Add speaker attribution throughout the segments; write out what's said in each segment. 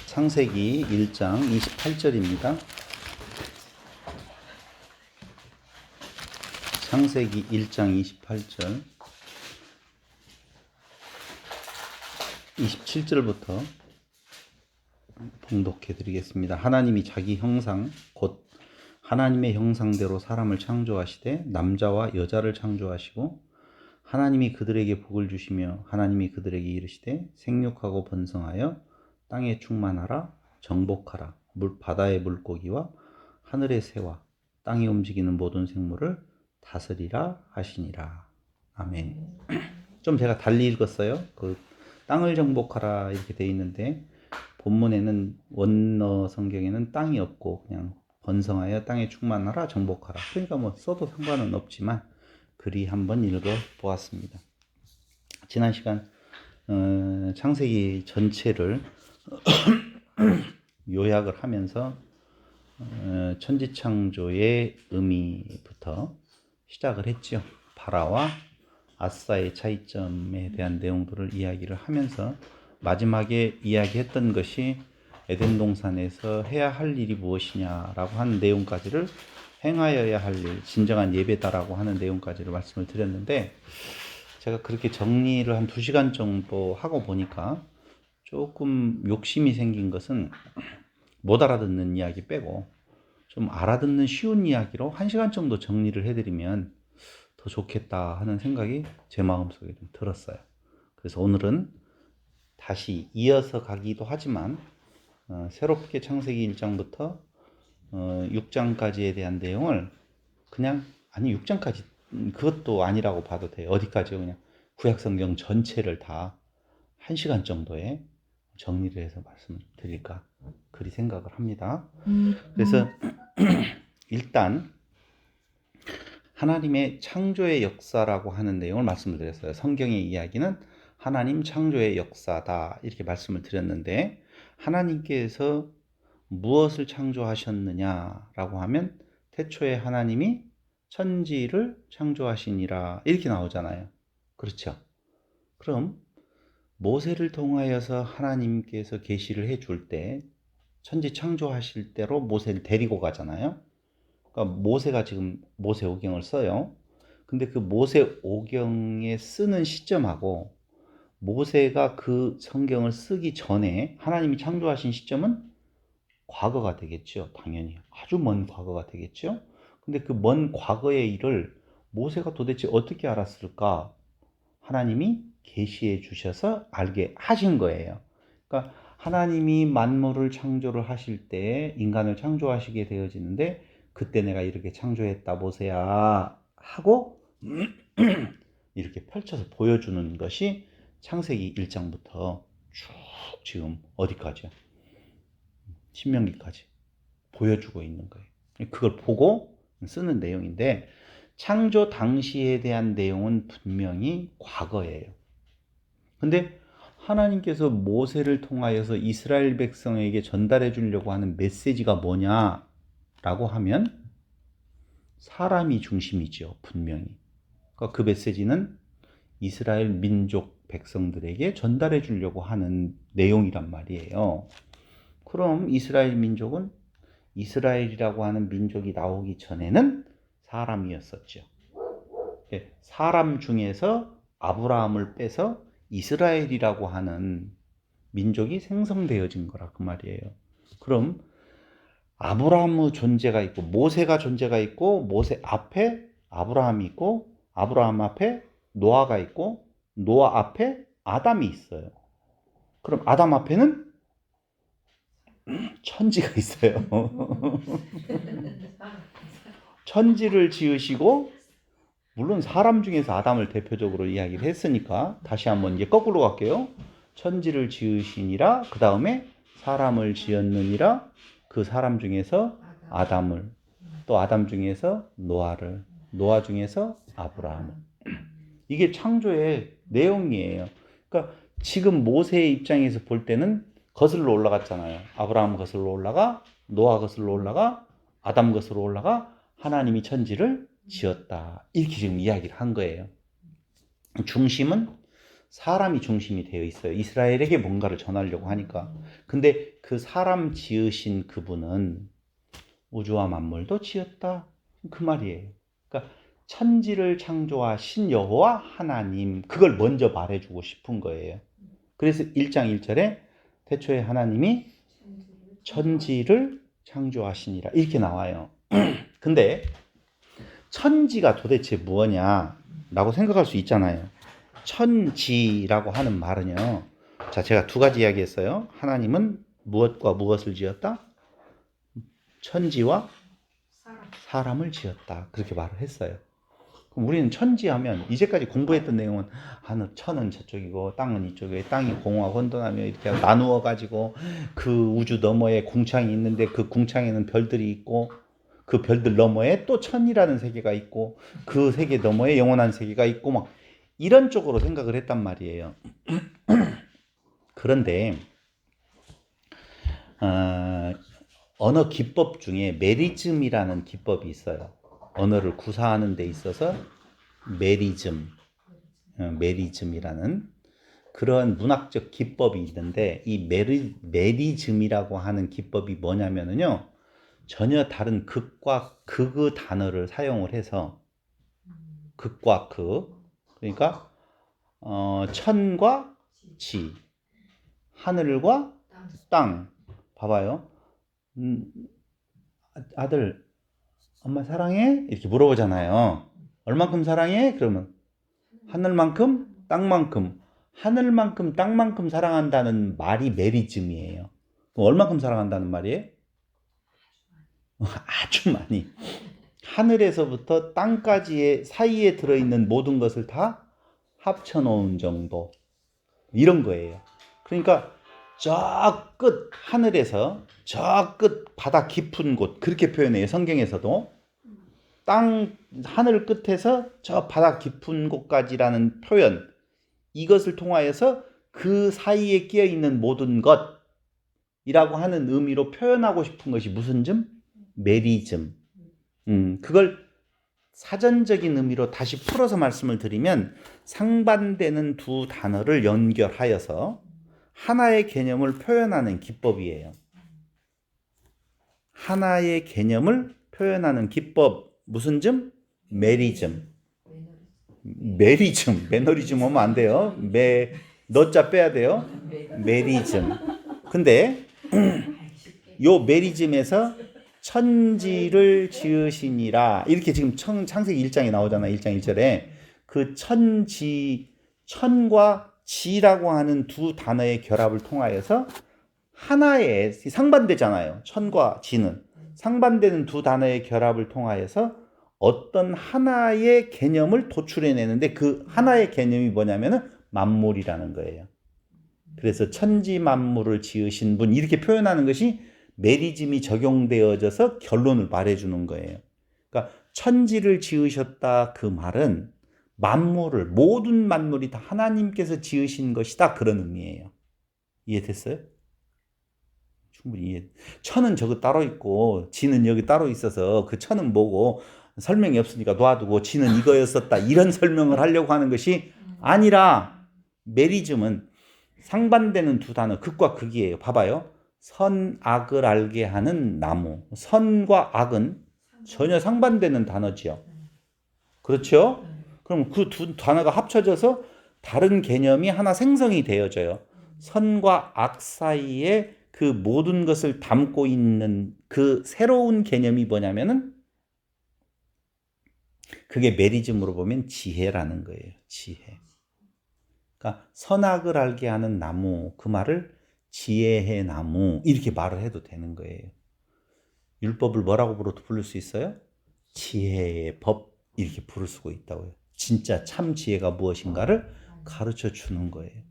Speaker 1: 창세기 1장 28절입니다. 창세기 1장 28절 27절부터 봉독해 드리겠습니다. 하나님이 자기 형상 곧 하나님의 형상대로 사람을 창조하시되 남자와 여자를 창조하시고 하나님이 그들에게 복을 주시며 하나님이 그들에게 이르시되 생육하고 번성하여 땅에 충만하라 정복하라 바다의 물고기와 하늘의 새와 땅에 움직이는 모든 생물을 다스리라 하시니라. 아멘. 좀 제가 달리 읽었어요. 그 땅을 정복하라 이렇게 돼 있는데 본문에는 원어 성경에는 땅이 없고 그냥 번성하여 땅에 충만하라 정복하라. 그러니까 뭐 써도 상관은 없지만 글이 한번 읽어 보았습니다. 지난 시간 창세기 전체를 요약을 하면서 천지창조의 의미부터 시작을 했죠. 바라와 아싸의 차이점에 대한 내용들을 이야기를 하면서 마지막에 이야기했던 것이 에덴 동산에서 해야 할 일이 무엇이냐라고 하는 내용까지를 행하여야 할 일, 진정한 예배다라고 하는 내용까지를 말씀을 드렸는데 제가 그렇게 정리를 한 2시간 정도 하고 보니까 조금 욕심이 생긴 것은 못 알아듣는 이야기 빼고 좀 알아듣는 쉬운 이야기로 1시간 정도 정리를 해드리면 더 좋겠다 하는 생각이 제 마음속에 좀 들었어요. 그래서 오늘은 다시 이어서 가기도 하지만 새롭게 창세기 1장부터 6장까지에 대한 내용을 그냥 6장까지 그것도 아니라고 봐도 돼요. 어디까지요? 그냥 구약성경 전체를 다 1시간 정도에 정리를 해서 말씀을 드릴까 그리 생각을 합니다. 그래서 일단 하나님의 창조의 역사라고 하는 내용을 말씀을 드렸어요. 성경의 이야기는 하나님 창조의 역사다 이렇게 말씀을 드렸는데 하나님께서 무엇을 창조하셨느냐라고 하면 태초에 하나님이 천지를 창조하시니라 이렇게 나오잖아요. 그렇죠? 그럼 모세를 통하여서 하나님께서 계시를 해줄 때 천지 창조하실 때로 모세를 데리고 가잖아요. 그러니까 모세가 지금 모세오경을 써요. 근데 그 모세오경에 쓰는 시점하고 모세가 그 성경을 쓰기 전에 하나님이 창조하신 시점은 과거가 되겠죠. 당연히 아주 먼 과거가 되겠죠. 근데 그 먼 과거의 일을 모세가 도대체 어떻게 알았을까? 하나님이 계시해 주셔서 알게 하신 거예요. 그러니까 하나님이 만물을 창조를 하실 때 인간을 창조하시게 되어지는데 그때 내가 이렇게 창조했다 모세야 하고 이렇게 펼쳐서 보여주는 것이 창세기 1장부터 쭉 지금 어디까지요? 신명기까지 보여주고 있는 거예요. 그걸 보고 쓰는 내용인데 창조 당시에 대한 내용은 분명히 과거예요. 근데 하나님께서 모세를 통하여서 이스라엘 백성에게 전달해 주려고 하는 메시지가 뭐냐라고 하면 사람이 중심이죠. 분명히. 그러니까 그 메시지는 이스라엘 민족 백성들에게 전달해 주려고 하는 내용이란 말이에요. 그럼 이스라엘 민족은 이스라엘이라고 하는 민족이 나오기 전에는 사람이었었죠. 사람 중에서 아브라함을 빼서 이스라엘이라고 하는 민족이 생성되어진 거라 그 말이에요. 그럼 아브라함의 존재가 있고 모세가 존재가 있고 모세 앞에 아브라함이 있고 아브라함 앞에 노아가 있고 노아 앞에 아담이 있어요. 그럼 아담 앞에는 천지가 있어요. 천지를 지으시고 물론 사람 중에서 아담을 대표적으로 이야기를 했으니까 다시 한번 이제 거꾸로 갈게요. 천지를 지으시니라 그 다음에 사람을 지었느니라 그 사람 중에서 아담을 또 아담 중에서 노아를 노아 중에서 아브라함을 이게 창조의 내용이에요. 그러니까 지금 모세의 입장에서 볼 때는 거슬러 올라갔잖아요. 아브라함 거슬러 올라가 노아 거슬러 올라가 아담 거슬러 올라가 하나님이 천지를 지었다. 이렇게 지금 이야기를 한 거예요. 중심은 사람이 중심이 되어 있어요. 이스라엘에게 뭔가를 전하려고 하니까. 근데 그 사람 지으신 그분은 우주와 만물도 지었다. 그 말이에요. 그러니까 천지를 창조하신 여호와 하나님, 그걸 먼저 말해주고 싶은 거예요. 그래서 1장 1절에 태초에 하나님이 천지를 창조하시니라 이렇게 나와요. 근데 천지가 도대체 무엇냐 라고 생각할 수 있잖아요. 천지라고 하는 말은요, 자, 제가 두 가지 이야기했어요. 하나님은 무엇과 무엇을 지었다? 천지와 사람을 지었다. 그렇게 말을 했어요. 그럼 우리는 천지하면 이제까지 공부했던 내용은 하늘, 천은 저쪽이고 땅은 이쪽에, 땅이 공허와 혼돈하며 이렇게 나누어 가지고 그 우주 너머에 궁창이 있는데 그 궁창에는 별들이 있고 그 별들 너머에 또 천이라는 세계가 있고 그 세계 너머에 영원한 세계가 있고 막 이런 쪽으로 생각을 했단 말이에요. 그런데 언어 기법 중에 메리즘이라는 기법이 있어요. 언어를 구사하는 데 있어서 메리즘이라는 그런 문학적 기법이 있는데 이 메리즘이라고 하는 기법이 뭐냐면요, 전혀 다른 극과 극의 단어를 사용을 해서 극과 극, 그러니까 천과 지, 하늘과 땅. 봐봐요. 아들, 엄마 사랑해? 이렇게 물어보잖아요. 얼만큼 사랑해? 그러면 하늘만큼, 땅만큼. 하늘만큼, 땅만큼 사랑한다는 말이 메리즘이에요. 그럼 얼만큼 사랑한다는 말이에요? 아주 많이. 하늘에서부터 땅까지의 사이에 들어있는 모든 것을 다 합쳐놓은 정도. 이런 거예요. 그러니까 저 끝 하늘에서 저 끝 바다 깊은 곳, 그렇게 표현해요. 성경에서도 땅 하늘 끝에서 저 바다 깊은 곳까지라는 표현, 이것을 통하여서 그 사이에 끼어 있는 모든 것이라고 하는 의미로 표현하고 싶은 것이 무슨 점? 메리즘. 그걸 사전적인 의미로 다시 풀어서 말씀을 드리면 상반되는 두 단어를 연결하여서 하나의 개념을 표현하는 기법이에요. 하나의 개념을 표현하는 기법. 무슨 점? 메리즘. 매너리즘 하면 안 돼요. 너자 빼야 돼요. 메리즘. 근데 요 메리즘에서 천지를 지으시니라 이렇게 지금 창세기 1장에 나오잖아요. 1장 1절에 그 천과 지라고 하는 두 단어의 결합을 통하여서 하나의 상반되잖아요. 천과 지는 상반되는 두 단어의 결합을 통하여서 어떤 하나의 개념을 도출해내는데 그 하나의 개념이 뭐냐면은 만물이라는 거예요. 그래서 천지 만물을 지으신 분 이렇게 표현하는 것이 메리즘이 적용되어져서 결론을 말해주는 거예요. 그러니까 천지를 지으셨다 그 말은 만물을 모든 만물이 다 하나님께서 지으신 것이다 그런 의미예요. 이해됐어요? 충분히 이해. 천은 저거 따로 있고 지는 여기 따로 있어서 그 천은 뭐고 설명이 없으니까 놔두고 지는 이거였었다 이런 설명을 하려고 하는 것이 아니라 메리즘은 상반되는 두 단어 극과 극이에요. 봐봐요. 선악을 알게 하는 나무. 선과 악은 전혀 상반되는 단어지요. 그렇죠? 그럼 그 두 단어가 합쳐져서 다른 개념이 하나 생성이 되어져요. 선과 악 사이에 그 모든 것을 담고 있는 그 새로운 개념이 뭐냐면은 그게 메리즘으로 보면 지혜라는 거예요. 지혜. 그러니까 선악을 알게 하는 나무, 그 말을 지혜의 나무 이렇게 말을 해도 되는 거예요. 율법을 뭐라고 부를 수 있어요? 지혜의 법 이렇게 부를 수가 있다고요. 진짜 참 지혜가 무엇인가를 가르쳐 주는 거예요.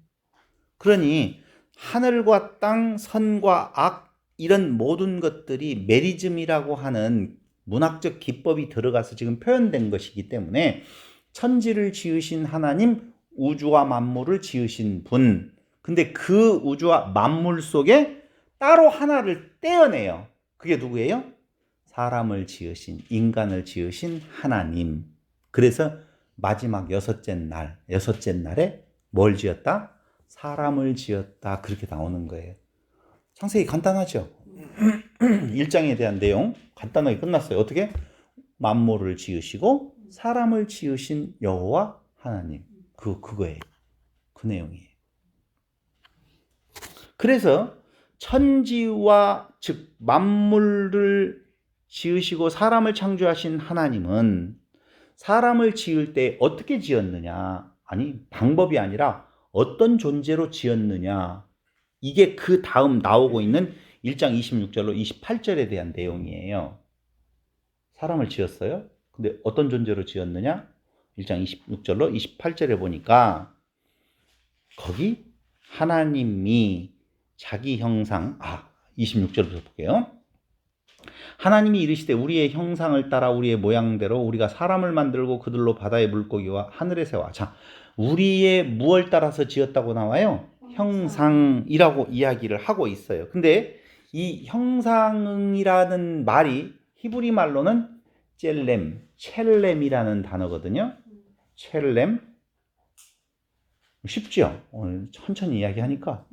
Speaker 1: 그러니 하늘과 땅, 선과 악 이런 모든 것들이 메리즘이라고 하는 문학적 기법이 들어가서 지금 표현된 것이기 때문에 천지를 지으신 하나님, 우주와 만물을 지으신 분, 근데 그 우주와 만물 속에 따로 하나를 떼어내요. 그게 누구예요? 사람을 지으신, 인간을 지으신 하나님. 그래서 마지막 여섯째 날에 뭘 지었다? 사람을 지었다. 그렇게 나오는 거예요. 창세기 간단하죠? 1장에 대한 내용 간단하게 끝났어요. 어떻게? 만물을 지으시고 사람을 지으신 여호와 하나님. 그거예요. 그 내용이에요. 그래서 천지와 즉 만물을 지으시고 사람을 창조하신 하나님은 사람을 지을 때 어떻게 지었느냐? 아니, 방법이 아니라 어떤 존재로 지었느냐? 이게 그 다음 나오고 있는 1장 26절로 28절에 대한 내용이에요. 사람을 지었어요. 근데 어떤 존재로 지었느냐? 1장 26절로 28절에 보니까 거기 하나님이 자기 형상, 26절부터 볼게요. 하나님이 이르시되 우리의 형상을 따라 우리의 모양대로 우리가 사람을 만들고 그들로 바다의 물고기와 하늘의 새와. 자, 우리의 무엇을 따라서 지었다고 나와요? 형상이라고 이야기를 하고 있어요. 근데 이 형상이라는 말이 히브리 말로는 첼렘이라는 단어거든요. 첼렘. 쉽죠? 오늘 천천히 이야기하니까.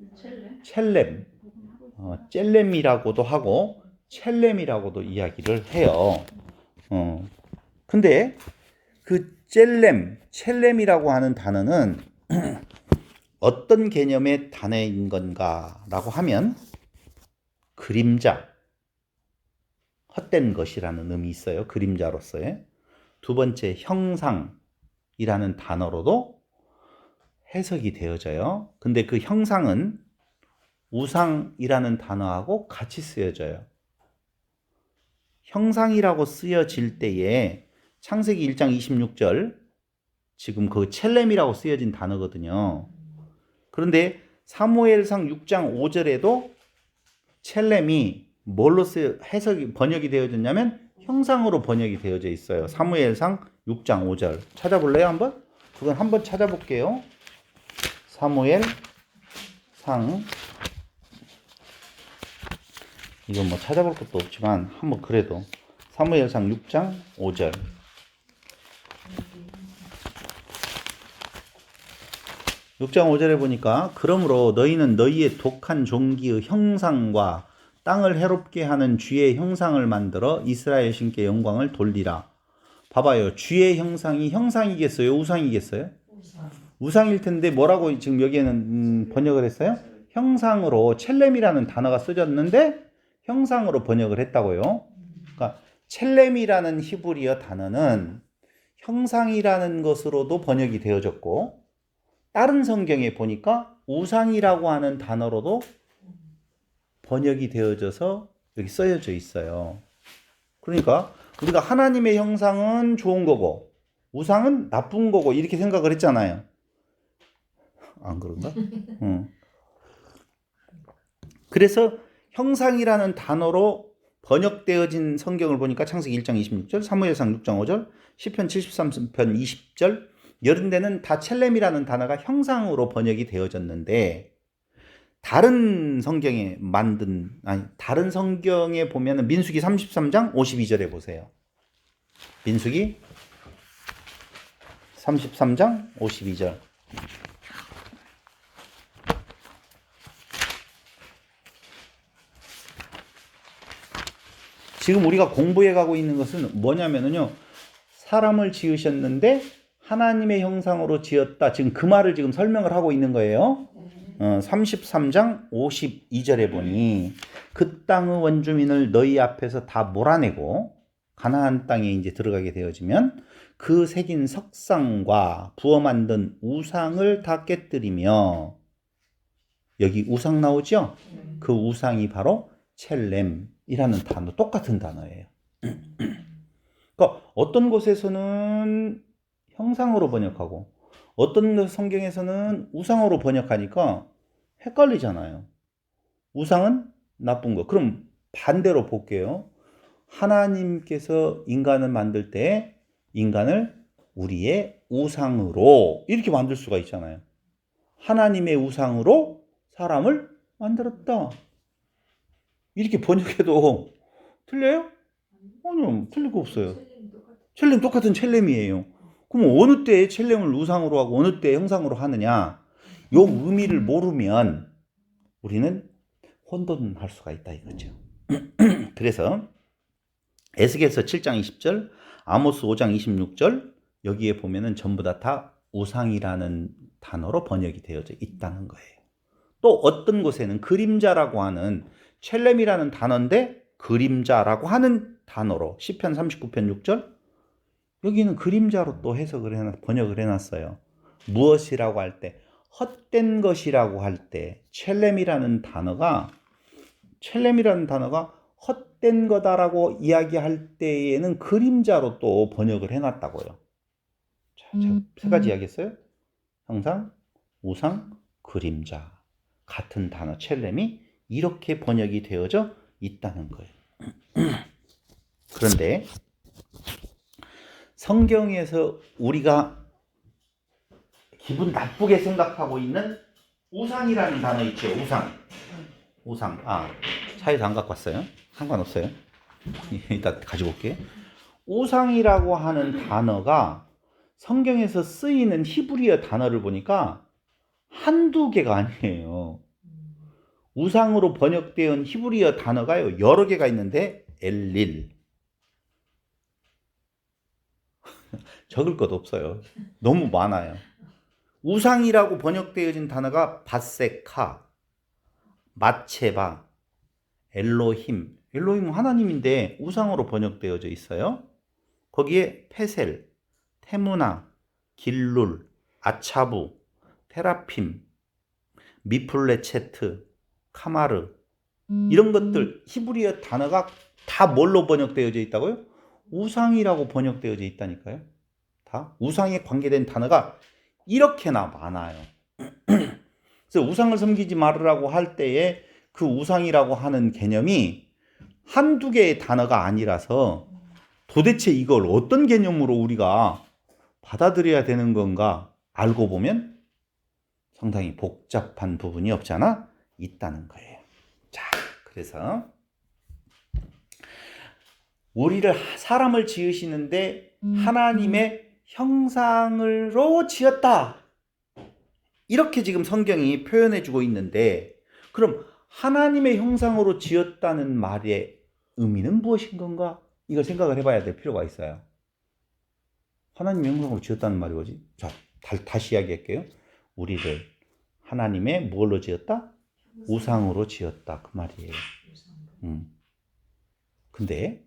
Speaker 1: 첼렘이라고도 하고 첼렘이라고도 이야기를 해요. 근데 그 첼렘이라고 하는 단어는 어떤 개념의 단어인 건가라고 하면 그림자, 헛된 것이라는 의미 있어요. 그림자로서의. 두 번째 형상이라는 단어로도 해석이 되어져요. 근데 그 형상은 우상이라는 단어하고 같이 쓰여져요. 형상이라고 쓰여질 때에 창세기 1장 26절 지금 그 첼렘이라고 쓰여진 단어거든요. 그런데 사무엘상 6장 5절에도 첼렘이 뭘로 번역이 되어졌냐면 형상으로 번역이 되어져 있어요. 사무엘상 6장 5절 찾아볼래요 한번? 그건 한번 찾아볼게요. 사무엘상 이건 뭐 찾아볼 것도 없지만 한번 그래도 사무엘상 6장 5절 6장 5절에 보니까 그러므로 너희는 너희의 독한 종기의 형상과 땅을 해롭게 하는 쥐의 형상을 만들어 이스라엘 신께 영광을 돌리라. 봐봐요. 쥐의 형상이 형상이겠어요? 우상이겠어요? 우상일 텐데 뭐라고 지금 여기에는 번역을 했어요? 형상으로 첼렘이라는 단어가 쓰여졌는데 형상으로 번역을 했다고요. 그러니까 첼렘이라는 히브리어 단어는 형상이라는 것으로도 번역이 되어졌고 다른 성경에 보니까 우상이라고 하는 단어로도 번역이 되어져서 여기 쓰여져 있어요. 그러니까 우리가 하나님의 형상은 좋은 거고 우상은 나쁜 거고 이렇게 생각을 했잖아요. 안 그런가? 그래서 형상이라는 단어로 번역되어진 성경을 보니까 창세기 1장 26절, 사무엘상 6장 5절, 시편 73편 20절 이런 데는 다 첼렘이라는 단어가 형상으로 번역이 되어졌는데 다른 성경에 다른 성경에 보면은 민수기 33장 52절에 보세요. 민수기 33장 52절. 지금 우리가 공부해 가고 있는 것은 뭐냐면요. 사람을 지으셨는데 하나님의 형상으로 지었다. 지금 그 말을 지금 설명을 하고 있는 거예요. 33장 52절에 보니 그 땅의 원주민을 너희 앞에서 다 몰아내고 가나안 땅에 이제 들어가게 되어지면 그 새긴 석상과 부어 만든 우상을 다 깨뜨리며 여기 우상 나오죠? 그 우상이 바로 첼렘이라는 단어, 똑같은 단어예요. 그러니까 어떤 곳에서는 형상으로 번역하고 어떤 성경에서는 우상으로 번역하니까 헷갈리잖아요. 우상은 나쁜 거. 그럼 반대로 볼게요. 하나님께서 인간을 만들 때 인간을 우리의 우상으로 이렇게 만들 수가 있잖아요. 하나님의 우상으로 사람을 만들었다. 이렇게 번역해도 틀려요? 아니요, 틀릴 거 없어요. 첼렘 똑같은 첼렘이에요. 그럼 어느 때에 첼렘을 우상으로 하고 어느 때에 형상으로 하느냐? 요 의미를 모르면 우리는 혼돈할 수가 있다 이거죠. 그래서 에스겔서 7장 20절, 아모스 5장 26절 여기에 보면은 전부 다 우상이라는 단어로 번역이 되어져 있다는 거예요. 또 어떤 곳에는 그림자라고 하는 첼렘이라는 단어인데 그림자라고 하는 단어로 시편 39편 6절 여기는 그림자로 또 번역을 해놨어요. 무엇이라고 할 때 헛된 것이라고 할 때 첼렘이라는 단어가 헛된 거다라고 이야기할 때에는 그림자로 또 번역을 해놨다고요. 자, 제가 세 가지 이야기했어요. 형상, 우상, 그림자 같은 단어 첼렘이 이렇게 번역이 되어져 있다는 거예요. 그런데 성경에서 우리가 기분 나쁘게 생각하고 있는 우상이라는 단어 있죠. 우상. 차에서 안 갖고 왔어요. 상관없어요. 이따 가지고 올게요. 우상이라고 하는 단어가 성경에서 쓰이는 히브리어 단어를 보니까 한두 개가 아니에요. 우상으로 번역되어 히브리어 단어가요. 여러 개가 있는데 엘릴. 적을 것 없어요. 너무 많아요. 우상이라고 번역되어진 단어가 바세카, 마체바, 엘로힘. 엘로힘은 하나님인데 우상으로 번역되어져 있어요. 거기에 페셀, 테무나, 길룰, 아차부, 테라핌, 미플레체트, 카마르 이런 것들 히브리어 단어가 다 뭘로 번역되어져 있다고요? 우상이라고 번역되어져 있다니까요. 다 우상에 관계된 단어가 이렇게나 많아요. 그래서 우상을 섬기지 말으라고 할 때에 그 우상이라고 하는 개념이 한두 개의 단어가 아니라서 도대체 이걸 어떤 개념으로 우리가 받아들여야 되는 건가 알고 보면 상당히 복잡한 부분이 없지 않아 있다는 거예요. 자, 그래서 우리를 사람을 지으시는데 하나님의 형상으로 지었다. 이렇게 지금 성경이 표현해주고 있는데 그럼 하나님의 형상으로 지었다는 말의 의미는 무엇인 건가? 이걸 생각을 해봐야 될 필요가 있어요. 하나님의 형상으로 지었다는 말이 뭐지? 자, 다시 이야기할게요. 우리를 하나님의 뭘로 지었다? 우상으로 지었다. 그 말이에요. 근데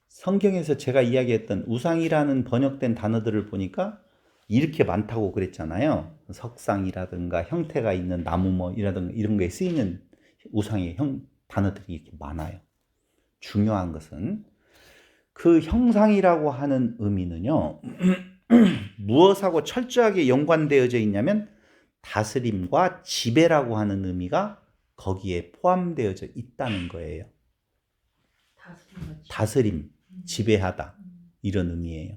Speaker 1: 성경에서 제가 이야기했던 우상이라는 번역된 단어들을 보니까 이렇게 많다고 그랬잖아요. 석상이라든가 형태가 있는 나무이라든가 이런 거에 쓰이는 우상의 단어들이 이렇게 많아요. 중요한 것은 그 형상이라고 하는 의미는요. 무엇하고 철저하게 연관되어져 있냐면 다스림과 지배라고 하는 의미가 거기에 포함되어져 있다는 거예요. 다스림, 지배하다 이런 의미예요.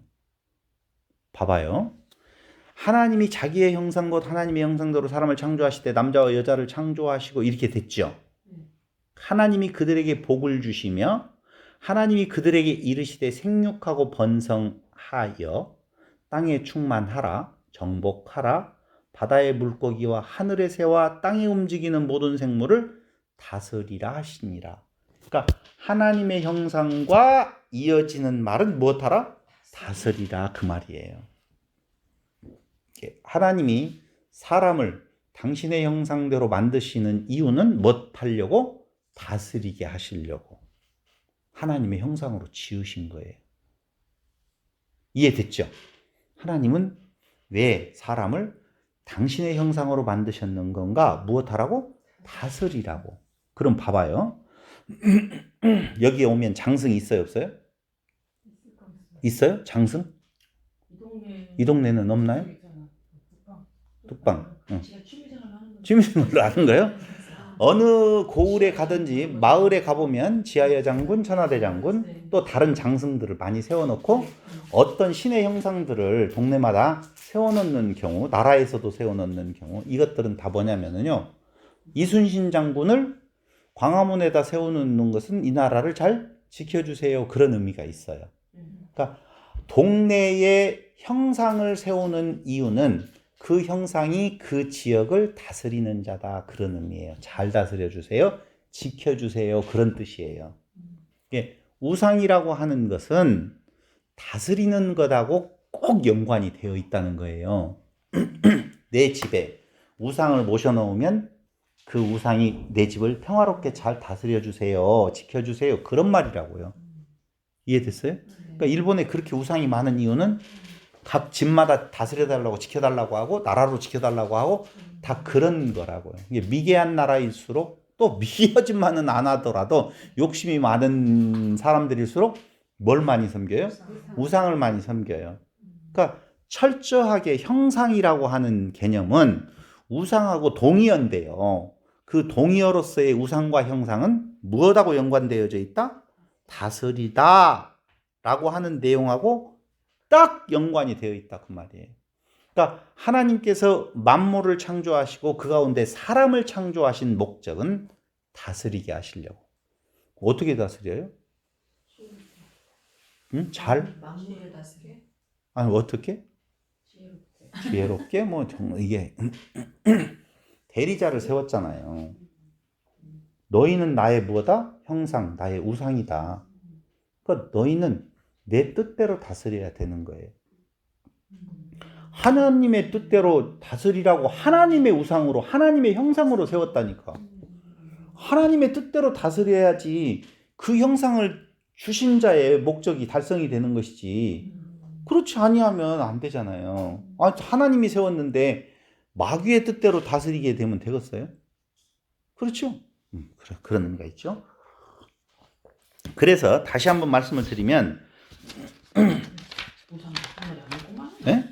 Speaker 1: 봐봐요. 하나님이 자기의 형상 곧 하나님의 형상대로 사람을 창조하실 때 남자와 여자를 창조하시고 이렇게 됐죠. 하나님이 그들에게 복을 주시며 하나님이 그들에게 이르시되 생육하고 번성하여 땅에 충만하라 정복하라 바다의 물고기와 하늘의 새와 땅에 움직이는 모든 생물을 다스리라 하시니라. 그러니까 하나님의 형상과 이어지는 말은 무엇하라? 다스리라 그 말이에요. 하나님이 사람을 당신의 형상대로 만드시는 이유는 뭐 하려고? 다스리게 하시려고 하나님의 형상으로 지으신 거예요. 이해됐죠? 하나님은 왜 사람을 당신의 형상으로 만드셨는 건가? 무엇하라고? 다스리라고. 그럼 봐봐요. 여기에 오면 장승이 있어요, 없어요? 있어요? 장승? 이 동네는 없나요? 뚝방. 취미생활로 하는 거예요? 어느 고을에 가든지 마을에 가보면 지하여 장군, 천하대 장군 또 다른 장승들을 많이 세워놓고 어떤 신의 형상들을 동네마다 세워놓는 경우, 나라에서도 세워놓는 경우 이것들은 다 뭐냐면요. 이순신 장군을 광화문에다 세워놓는 것은 이 나라를 잘 지켜주세요. 그런 의미가 있어요. 그러니까 동네에 형상을 세우는 이유는 그 형상이 그 지역을 다스리는 자다. 그런 의미예요. 잘 다스려 주세요. 지켜주세요. 그런 뜻이에요. 우상이라고 하는 것은 다스리는 것하고 꼭 연관이 되어 있다는 거예요. 내 집에 우상을 모셔놓으면 그 우상이 내 집을 평화롭게 잘 다스려 주세요. 지켜주세요. 그런 말이라고요. 이해됐어요? 그러니까 일본에 그렇게 우상이 많은 이유는 각 집마다 다스려달라고 지켜달라고 하고 나라로 지켜달라고 하고 다 그런 거라고요. 이게 미개한 나라일수록 또 미개하지만은 안 하더라도 욕심이 많은 사람들일수록 뭘 많이 섬겨요? 우상을 많이 섬겨요. 그러니까 철저하게 형상이라고 하는 개념은 우상하고 동의어인데요. 그 동의어로서의 우상과 형상은 무엇하고 연관되어져 있다? 다스리다 라고 하는 내용하고 딱 연관이 되어 있다 그 말이에요. 그러니까 하나님께서 만물을 창조하시고 그 가운데 사람을 창조하신 목적은 다스리게 하시려고. 어떻게 다스려요? 응? 잘?
Speaker 2: 만물을 다스려?
Speaker 1: 아니 어떻게? 지혜롭게 뭐 정말 이게 대리자를 세웠잖아요. 너희는 나의 뭐다? 형상, 나의 우상이다. 그러니까 너희는 내 뜻대로 다스려야 되는 거예요. 하나님의 뜻대로 다스리라고 하나님의 우상으로 하나님의 형상으로 세웠다니까. 하나님의 뜻대로 다스려야지 그 형상을 주신 자의 목적이 달성이 되는 것이지. 그렇지 아니하면 안 되잖아요. 하나님이 세웠는데 마귀의 뜻대로 다스리게 되면 되겠어요? 그렇죠? 그런 의미가 있죠. 그래서 다시 한번 말씀을 드리면 네?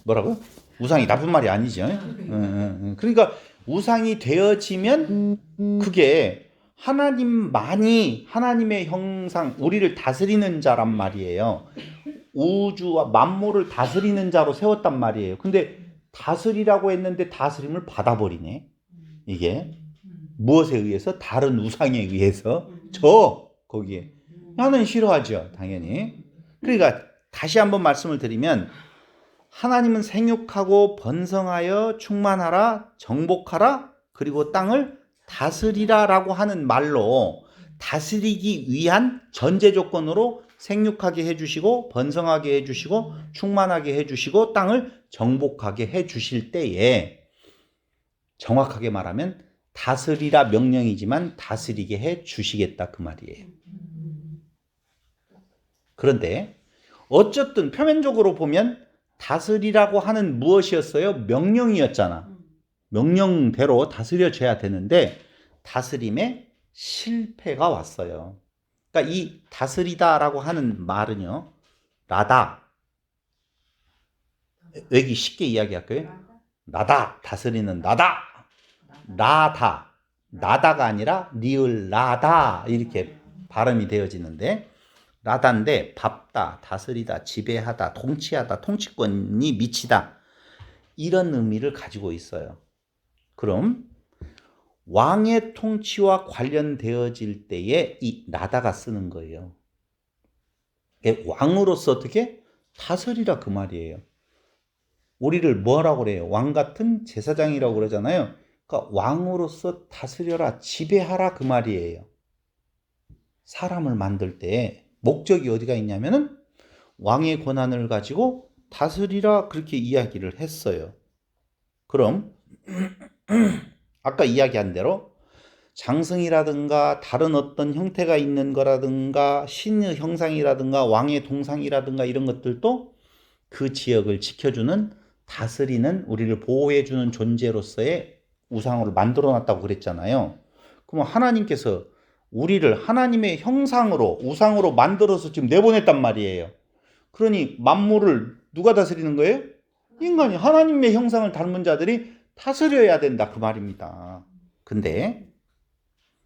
Speaker 1: 뭐라고요? 우상이 나쁜 말이 아니죠. 그러니까 우상이 되어지면 그게 하나님만이 하나님의 형상, 우리를 다스리는 자란 말이에요. 우주와 만물을 다스리는 자로 세웠단 말이에요. 근데 다스리라고 했는데 다스림을 받아버리네. 이게 무엇에 의해서? 다른 우상에 의해서. 거기에 나는 싫어하죠, 당연히. 그러니까 다시 한번 말씀을 드리면 하나님은 생육하고 번성하여 충만하라, 정복하라, 그리고 땅을 다스리라라고 하는 말로 다스리기 위한 전제 조건으로 생육하게 해주시고 번성하게 해주시고 충만하게 해주시고 땅을 정복하게 해주실 때에 정확하게 말하면 다스리라 명령이지만 다스리게 해주시겠다 그 말이에요. 그런데 어쨌든 표면적으로 보면 다스리라고 하는 무엇이었어요? 명령이었잖아. 명령대로 다스려줘야 되는데 다스림에 실패가 왔어요. 그러니까 이 다스리다라고 하는 말은요. 나다. 여기 쉽게 이야기할까요? 나다. 다스리는 나다. 나다. 나다가 아니라 니을 나다 이렇게 발음이 되어지는데 나다인데 밟다, 다스리다, 지배하다, 통치하다, 통치권이 미치다 이런 의미를 가지고 있어요. 그럼 왕의 통치와 관련되어질 때에 이 나다가 쓰는 거예요. 왕으로서 어떻게? 다스리라 그 말이에요. 우리를 뭐라고 그래요? 왕 같은 제사장이라고 그러잖아요. 그러니까 왕으로서 다스려라, 지배하라 그 말이에요. 사람을 만들 때 목적이 어디가 있냐면은 왕의 권한을 가지고 다스리라 그렇게 이야기를 했어요. 그럼 아까 이야기한 대로 장승이라든가 다른 어떤 형태가 있는 거라든가 신의 형상이라든가 왕의 동상이라든가 이런 것들도 그 지역을 지켜주는 다스리는 우리를 보호해주는 존재로서의 우상으로 만들어놨다고 그랬잖아요. 그럼 하나님께서 우리를 하나님의 형상으로 우상으로 만들어서 지금 내보냈단 말이에요. 그러니 만물을 누가 다스리는 거예요? 인간이. 하나님의 형상을 닮은 자들이 다스려야 된다 그 말입니다. 근데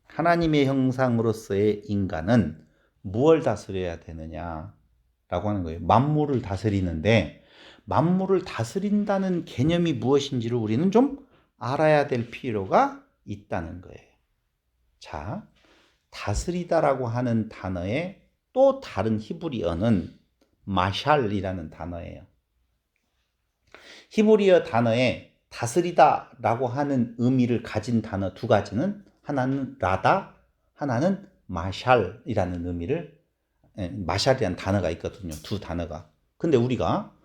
Speaker 1: 하나님의 형상으로서의 인간은 무엇을 다스려야 되느냐라고 하는 거예요. 만물을 다스리는데 만물을 다스린다는 개념이 무엇인지를 우리는 좀 알아야 될 필요가 있다는 거예요. 자, 다스리다라고 하는 단어의 또 다른 히브리어는 마샬이라는 단어예요. 히브리어 단어에 다스리다라고 하는 의미를 가진 단어 두 가지는 하나는 라다, 하나는 마샬이라는 의미를 마샬이라는 단어가 있거든요. 두 단어가. 근데 우리가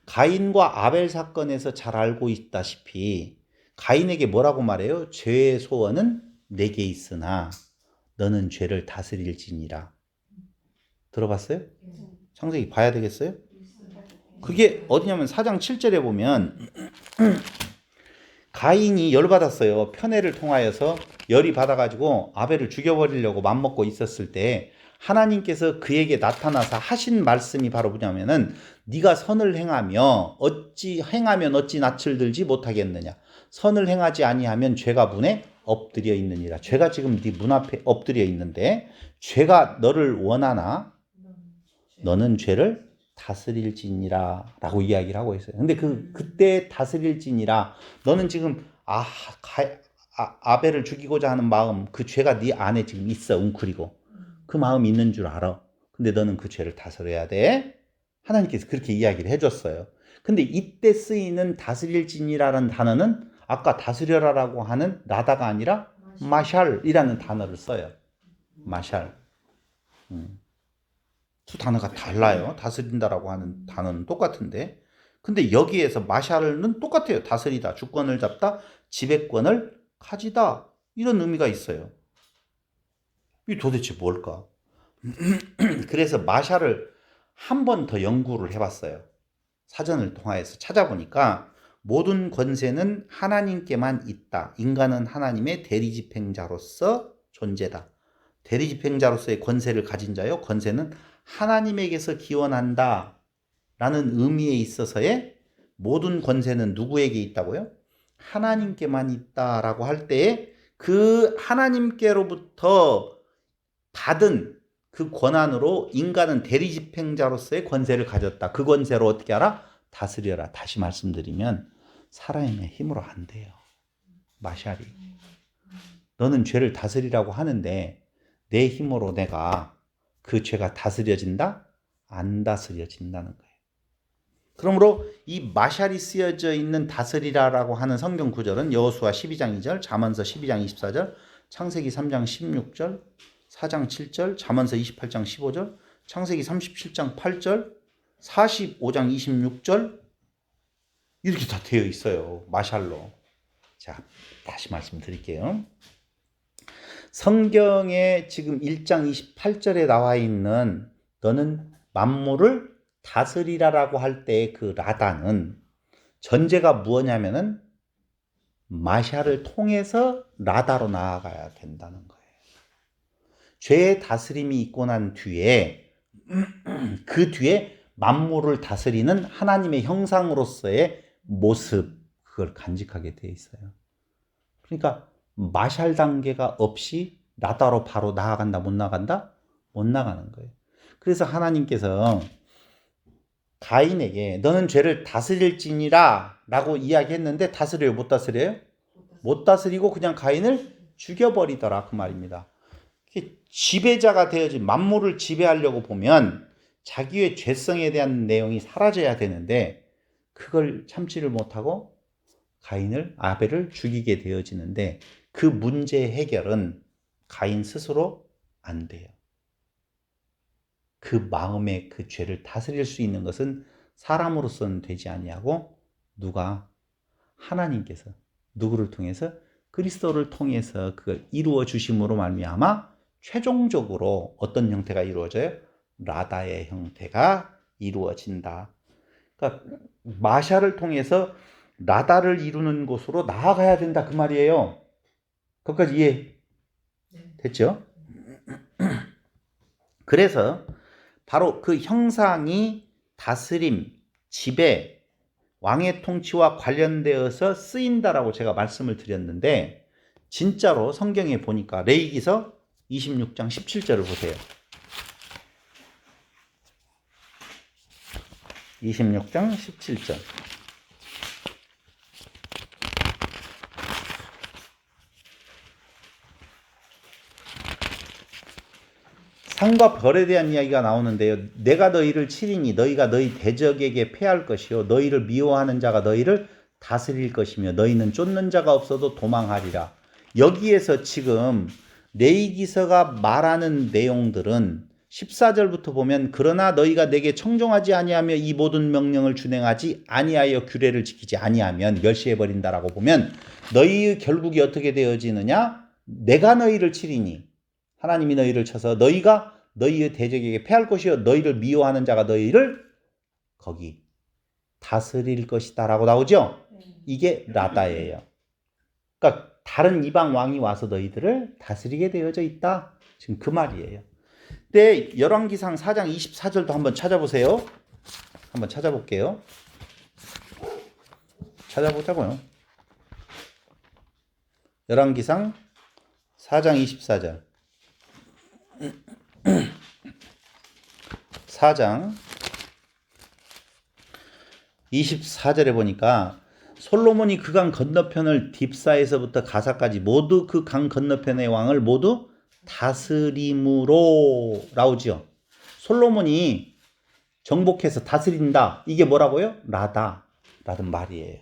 Speaker 1: 가인과 아벨 사건에서 잘 알고 있다시피 가인에게 뭐라고 말해요? 죄의 소원은 내게 있으나 너는 죄를 다스릴지니라. 들어봤어요? 창세기 봐야 되겠어요? 그게 어디냐면 4장 7절에 보면 가인이 열받았어요. 편애를 통하여서 열이 받아가지고 아벨을 죽여버리려고 맘먹고 있었을 때 하나님께서 그에게 나타나서 하신 말씀이 바로 뭐냐면은 네가 선을 행하면 어찌 낯을 들지 못하겠느냐. 선을 행하지 아니하면 죄가 문에 엎드려 있느니라. 죄가 지금 네 문 앞에 엎드려 있는데 죄가 너를 원하나 너는 죄를 다스릴지니라 라고 이야기를 하고 있어요. 근데 그때 다스릴지니라 너는 지금 아벨을 죽이고자 하는 마음, 그 죄가 네 안에 지금 있어. 웅크리고 그 마음이 있는 줄 알아. 근데 너는 그 죄를 다스려야 돼. 하나님께서 그렇게 이야기를 해줬어요. 근데 이때 쓰이는 다스릴지니라라는 단어는 아까 다스려라라고 하는 라다가 아니라 마샬이라는 단어를 써요. 마샬. 두 단어가 달라요. 다스린다라고 하는 단어는 똑같은데 근데 여기에서 마샬은 똑같아요. 다스리다, 주권을 잡다, 지배권을 가지다 이런 의미가 있어요. 이게 도대체 뭘까? 그래서 마샬을 한 번 더 연구를 해봤어요. 사전을 통하여서 찾아보니까 모든 권세는 하나님께만 있다. 인간은 하나님의 대리집행자로서 존재다. 대리집행자로서의 권세를 가진 자요. 권세는 하나님에게서 기원한다 라는 의미에 있어서의 모든 권세는 누구에게 있다고요? 하나님께만 있다라고 할 때에 그 하나님께로부터 받은 그 권한으로 인간은 대리집행자로서의 권세를 가졌다. 그 권세로 어떻게 하라? 다스려라. 다시 말씀드리면 사람의 힘으로 안 돼요. 마샬이. 너는 죄를 다스리라고 하는데 내 힘으로 내가 그 죄가 다스려진다? 안 다스려진다는 거예요. 그러므로 이 마샬이 쓰여져 있는 다스리라라고 하는 성경 구절은 여호수아 12장 2절, 잠언서 12장 24절, 창세기 3장 16절, 4장 7절, 잠언서 28장 15절, 창세기 37장 8절, 45장 26절 이렇게 다 되어 있어요. 마샬로. 자, 다시 말씀드릴게요. 성경에 지금 1장 28절에 나와 있는 너는 만물을 다스리라라고 할 때 그 라다는 전제가 무엇냐면은 마샬을 통해서 라다로 나아가야 된다는 거예요. 죄의 다스림이 있고 난 뒤에 그 뒤에 만물을 다스리는 하나님의 형상으로서의 모습 그걸 간직하게 돼 있어요. 그러니까 마샬 단계가 없이 라다로 바로 나아간다 못 나간다? 못 나가는 거예요. 그래서 하나님께서 가인에게 너는 죄를 다스릴지니라 라고 이야기했는데 다스려요? 못 다스려요? 못 다스리고 그냥 가인을 죽여버리더라 그 말입니다. 지배자가 되어진 만물을 지배하려고 보면 자기의 죄성에 대한 내용이 사라져야 되는데 그걸 참지를 못하고 가인을 아벨을 죽이게 되어지는데 그 문제 해결은 가인 스스로 안 돼요. 그 마음의 그 죄를 다스릴 수 있는 것은 사람으로서는 되지 아니하고 누가 하나님께서 누구를 통해서 그리스도를 통해서 그걸 이루어 주심으로 말미암아 최종적으로 어떤 형태가 이루어져요? 라다의 형태가 이루어진다. 그러니까 마샬을 통해서 라다를 이루는 곳으로 나아가야 된다 그 말이에요. 거기까지 이해 됐죠? 그래서 바로 그 형상이 다스림, 지배, 왕의 통치와 관련되어서 쓰인다라고 제가 말씀을 드렸는데 진짜로 성경에 보니까 레위기서 26장 17절을 보세요. 26장 17절. 상과 벌에 대한 이야기가 나오는데요. 내가 너희를 치리니 너희가 너희 대적에게 패할 것이요 너희를 미워하는 자가 너희를 다스릴 것이며 너희는 쫓는 자가 없어도 도망하리라. 여기에서 지금 레위기서가 말하는 내용들은 14절부터 보면 그러나 너희가 내게 청종하지 아니하며 이 모든 명령을 준행하지 아니하여 규례를 지키지 아니하면 멸시해 버린다라고 보면 너희의 결국이 어떻게 되어지느냐? 내가 너희를 치리니 하나님이 너희를 쳐서 너희가 너희의 대적에게 패할 것이요 너희를 미워하는 자가 너희를 거기 다스릴 것이다 라고 나오죠. 이게 라다예요. 그러니까 다른 이방 왕이 와서 너희들을 다스리게 되어져 있다. 지금 그 말이에요. 근데 열왕기상 4장 24절도 한번 찾아보세요. 한번 찾아볼게요. 찾아보자고요. 열왕기상 4장 24절. 4장 24절에 보니까 솔로몬이 그 강 건너편을 딥사에서부터 가사까지 모두 그 강 건너편의 왕을 모두 다스림으로 나오죠. 솔로몬이 정복해서 다스린다. 이게 뭐라고요? 라다라는 말이에요.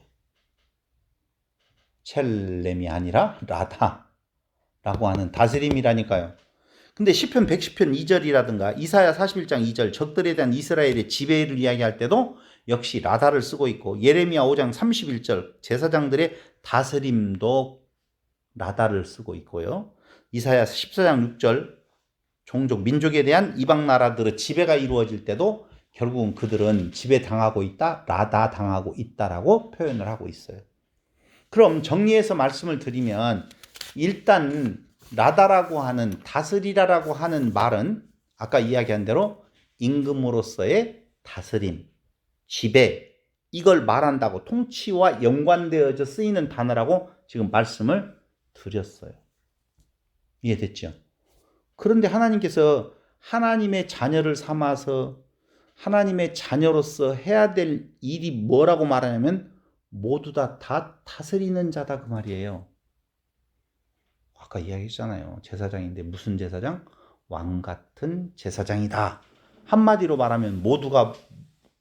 Speaker 1: 첼렘이 아니라 라다라고 하는 다스림이라니까요. 근데 시편 110편 2절이라든가 이사야 41장 2절 적들에 대한 이스라엘의 지배를 이야기할 때도 역시 라다를 쓰고 있고 예레미야 5장 31절 제사장들의 다스림도 라다를 쓰고 있고요. 이사야 14장 6절 종족 민족에 대한 이방 나라들의 지배가 이루어질 때도 결국은 그들은 지배당하고 있다, 라다 당하고 있다라고 표현을 하고 있어요. 그럼 정리해서 말씀을 드리면 일단 라다라고 하는 다스리라라고 하는 말은 아까 이야기한 대로 임금으로서의 다스림, 지배 이걸 말한다고 통치와 연관되어져 쓰이는 단어라고 지금 말씀을 드렸어요. 이해됐죠? 그런데 하나님께서 하나님의 자녀를 삼아서 하나님의 자녀로서 해야 될 일이 뭐라고 말하냐면 모두 다 다스리는 자다 그 말이에요. 아까 이야기했잖아요. 제사장인데 무슨 제사장? 왕 같은 제사장이다. 한마디로 말하면 모두가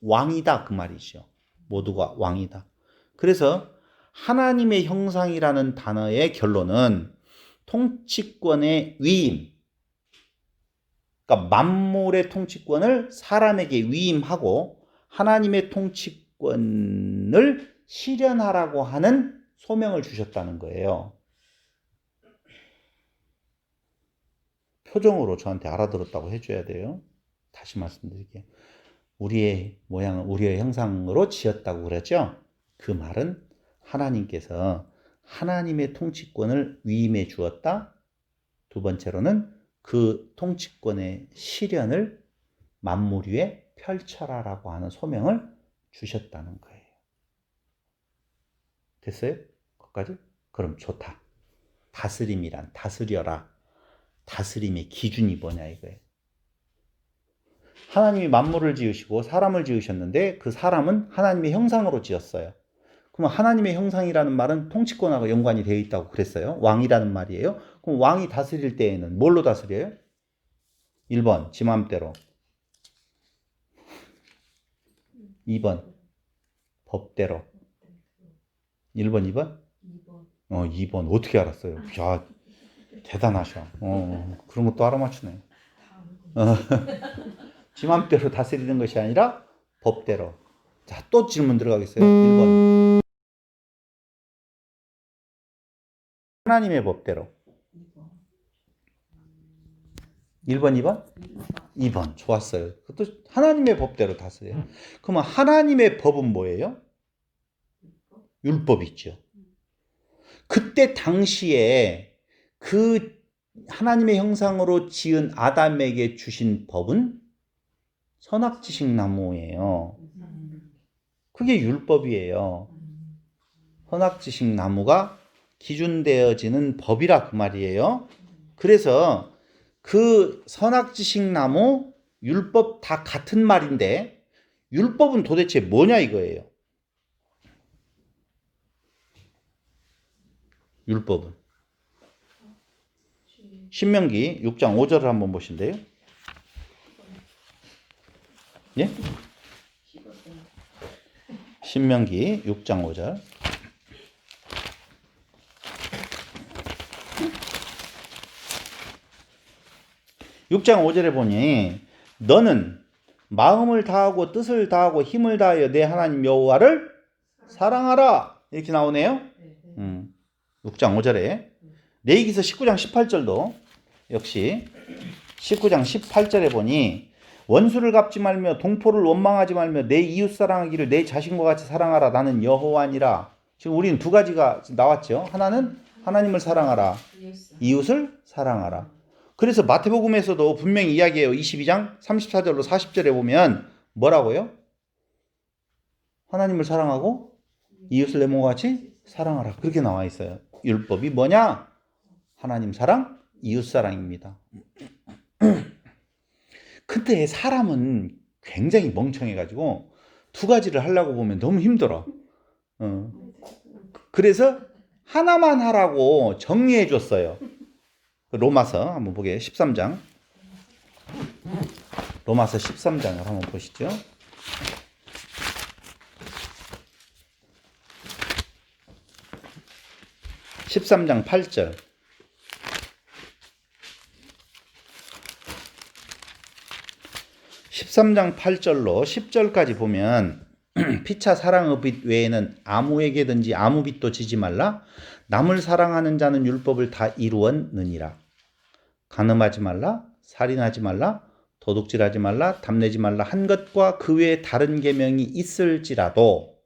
Speaker 1: 왕이다 그 말이죠. 모두가 왕이다. 그래서 하나님의 형상이라는 단어의 결론은 통치권의 위임, 그러니까 만물의 통치권을 사람에게 위임하고 하나님의 통치권을 실현하라고 하는 소명을 주셨다는 거예요. 표정으로 저한테 알아들었다고 해줘야 돼요. 다시 말씀드릴게요. 우리의 모양을 우리의 형상으로 지었다고 그랬죠? 그 말은 하나님께서 하나님의 통치권을 위임해 주었다. 두 번째로는 그 통치권의 실현을 만물 위에 펼쳐라라고 하는 소명을 주셨다는 거예요. 됐어요? 거기까지? 그럼 좋다. 다스림이란 다스려라. 다스림의 기준이 뭐냐 이거예요. 하나님이 만물을 지으시고 사람을 지으셨는데 그 사람은 하나님의 형상으로 지었어요. 그럼 하나님의 형상이라는 말은 통치권하고 연관이 되어 있다고 그랬어요. 왕이라는 말이에요. 그럼 왕이 다스릴 때에는 뭘로 다스려요? 1번 지 맘대로, 2번 법대로. 1번 2번? 2번 어떻게 알았어요? 야, 대단하셔. 그런 것도 알아맞추네. 지 맘대로 다스리는 것이 아니라 법대로. 자, 또 질문 들어가겠어요. 1번. 하나님의 법대로. 1번, 2번? 2번. 좋았어요. 그것도 하나님의 법대로 다스려요. 그러면 하나님의 법은 뭐예요? 율법 있죠. 그때 당시에 그 하나님의 형상으로 지은 아담에게 주신 법은 선악지식 나무예요. 그게 율법이에요. 선악지식 나무가 기준되어지는 법이라 그 말이에요. 그래서 그 선악지식 나무, 율법 다 같은 말인데 율법은 도대체 뭐냐 이거예요. 율법은 신명기 6장 5절을 한번 보신대요. 예? 신명기 6장 5절. 육장 5절에 보니 너는 마음을 다하고 뜻을 다하고 힘을 다하여 내 하나님 여호와를 사랑하라. 이렇게 나오네요. 6장 5절에. 레위기서 19장 18절도 역시 19장 18절에 보니 원수를 갚지 말며 동포를 원망하지 말며 내 이웃 사랑하기를 내 자신과 같이 사랑하라. 나는 여호와니라. 지금 우리는 두 가지가 나왔죠. 하나는 하나님을 사랑하라. 이웃을 사랑하라. 그래서 마태복음에서도 분명히 이야기해요. 22장 34절로 40절에 보면 뭐라고요? 하나님을 사랑하고 이웃을 내 몸과 같이 사랑하라. 그렇게 나와 있어요. 율법이 뭐냐? 하나님 사랑, 이웃 사랑입니다. 근데 사람은 굉장히 멍청해가지고 두 가지를 하려고 보면 너무 힘들어. 그래서 하나만 하라고 정리해 줬어요. 로마서 한번 보게. 13장. 로마서 13장을 한번 보시죠. (13장) 8절. (13장) 8절로 (10절까지) 보면 피차 사랑의 빚 외에는 아무에게든지 아무 빚도 지지 말라. 남을 사랑하는 자는 율법을 다 이루었느니라. 간음하지 말라, 살인하지 말라, 도둑질하지 말라, 담내지 말라 한 것과 그 외에 다른 계명이 있을지라도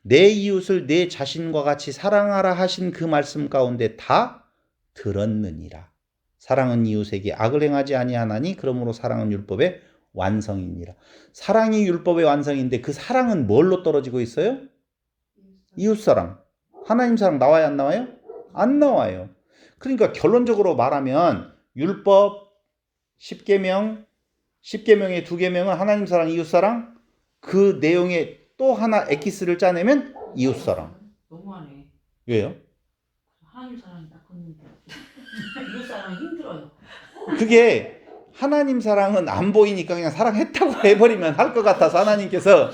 Speaker 1: 내 이웃을 내 자신과 같이 사랑하라 하신 그 말씀 가운데 다 들었느니라. 사랑은 이웃에게 악을 행하지 아니하나니 그러므로 사랑은 율법의 완성이니라. 사랑이 율법의 완성인데 그 사랑은 뭘로 떨어지고 있어요? 이웃사랑. 하나님 사랑 나와요, 안 나와요? 안 나와요. 그러니까 결론적으로 말하면 율법 10계명, 10계명의 2계명은 하나님 사랑, 이웃 사랑, 그 내용에 또 하나 엑기스를 짜내면 이웃 사랑.
Speaker 2: 너무하네.
Speaker 1: 왜요?
Speaker 2: 하나님 사랑이 딱 컸는데 이웃 사랑이 힘들어요.
Speaker 1: 그게 하나님 사랑은 안 보이니까 그냥 사랑했다고 해버리면 할 것 같아서 하나님께서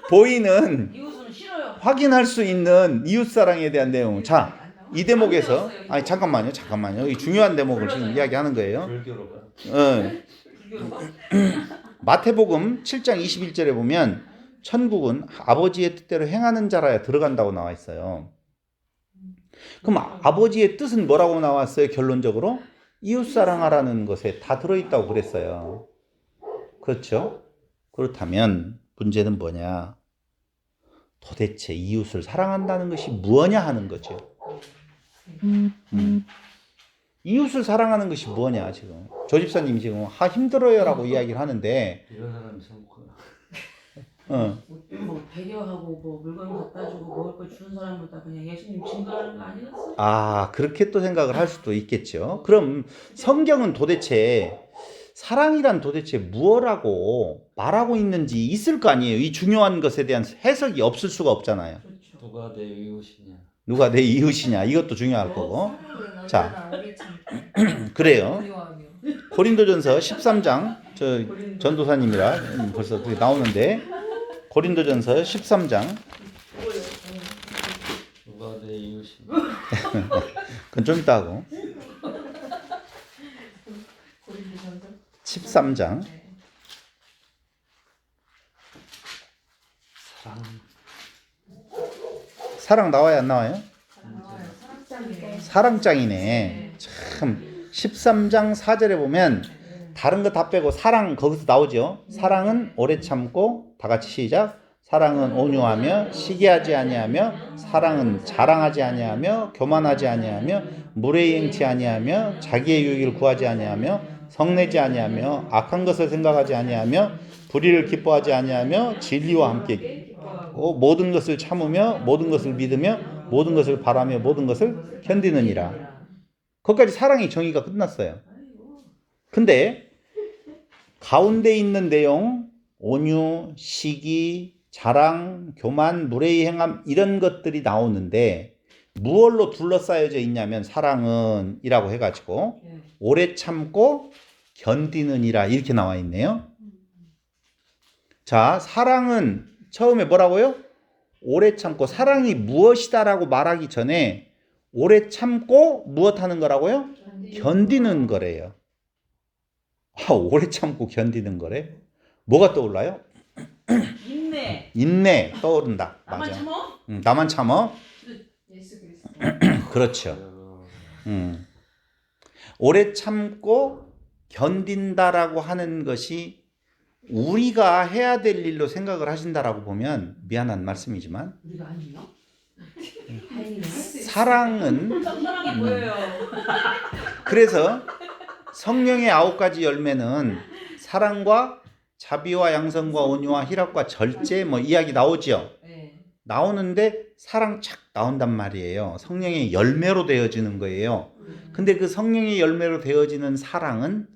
Speaker 1: 보이는
Speaker 2: 이웃은 싫어요.
Speaker 1: 확인할 수 있는 이웃 사랑에 대한 내용. 자, 이 대목에서 아니 잠깐만요. 이 중요한 대목을 지금 이야기하는 거예요.
Speaker 3: 불교로가.
Speaker 1: 마태복음 7장 21절에 보면 천국은 아버지의 뜻대로 행하는 자라야 들어간다고 나와 있어요. 그럼 아버지의 뜻은 뭐라고 나왔어요? 결론적으로 이웃사랑하라는 것에 다 들어있다고 그랬어요. 그렇죠? 그렇다면 문제는 뭐냐? 도대체 이웃을 사랑한다는 것이 무엇냐 하는 거죠. 이웃을 사랑하는 것이 뭐냐 지금. 조 집사님이 지금 힘들어요 라고 이야기를 하는데
Speaker 3: 이런 사람이 행복하나?
Speaker 2: 뭐 배려하고 뭐 물건 갖다 주고 먹을 걸 주는 사람보다 그냥 예수님 증거하는 거 아니었어요?
Speaker 1: 아, 그렇게 또 생각을 할 수도 있겠죠. 그럼 성경은 도대체 사랑이란 도대체 무엇라고 말하고 있는지 있을 거 아니에요. 이 중요한 것에 대한 해석이 없을 수가 없잖아요.
Speaker 2: 그렇죠.
Speaker 3: 누가 내 이웃이냐?
Speaker 1: 누가 내 이웃이냐 이것도 중요할 거고. 자, 그래요. 고린도전서 13장 저 전도사님이라 벌써 그게 나오는데 고린도전서 13장
Speaker 3: 누가 내 이웃이냐?
Speaker 1: 그건 좀 이따 하고 13장 사랑 나와요, 안 나와요? 사랑장이네. 참 13장 4절에 보면 다른 거 다 빼고 사랑 거기서 나오죠. 사랑은 오래 참고 다 같이 시작. 사랑은 온유하며 시기하지 아니하며 사랑은 자랑하지 아니하며 교만하지 아니하며 무례히 행치 아니하며 자기의 유익을 구하지 아니하며 성내지 아니하며 악한 것을 생각하지 아니하며 불의를 기뻐하지 아니하며 진리와 함께 모든 것을 참으며 모든 것을 믿으며 모든 것을 바라며 모든 것을 견디느니라. 거기까지 사랑의 정의가 끝났어요. 근데 가운데 있는 내용 온유, 시기, 자랑, 교만, 무례히 행함 이런 것들이 나오는데 무엇로 둘러싸여져 있냐면 사랑은 이라고 해가지고 오래 참고 견디느니라 이렇게 나와 있네요. 자, 사랑은 처음에 뭐라고요? 오래 참고. 사랑이 무엇이다라고 말하기 전에 오래 참고 무엇 하는 거라고요? 견디는 거래요. 아, 오래 참고 견디는 거래? 뭐가 떠올라요?
Speaker 2: 인내.
Speaker 1: 인내 떠오른다.
Speaker 2: 나만
Speaker 1: 맞아.
Speaker 2: 참어?
Speaker 1: 나만 참어?
Speaker 4: 예수 그리스도.
Speaker 1: 그렇죠. 오래 참고 견딘다라고 하는 것이 우리가 해야 될 일로 생각을 하신다라고 보면 미안한 말씀이지만
Speaker 2: 우리가 아니요?
Speaker 1: 사랑은
Speaker 2: 사랑이 보여요.
Speaker 1: 그래서 성령의 9가지 열매는 사랑과 자비와 양선과 온유와 희락과 절제 뭐 이야기 나오죠.
Speaker 2: 네.
Speaker 1: 나오는데 사랑 착 나온단 말이에요. 성령의 열매로 되어지는 거예요. 근데 그 성령의 열매로 되어지는 사랑은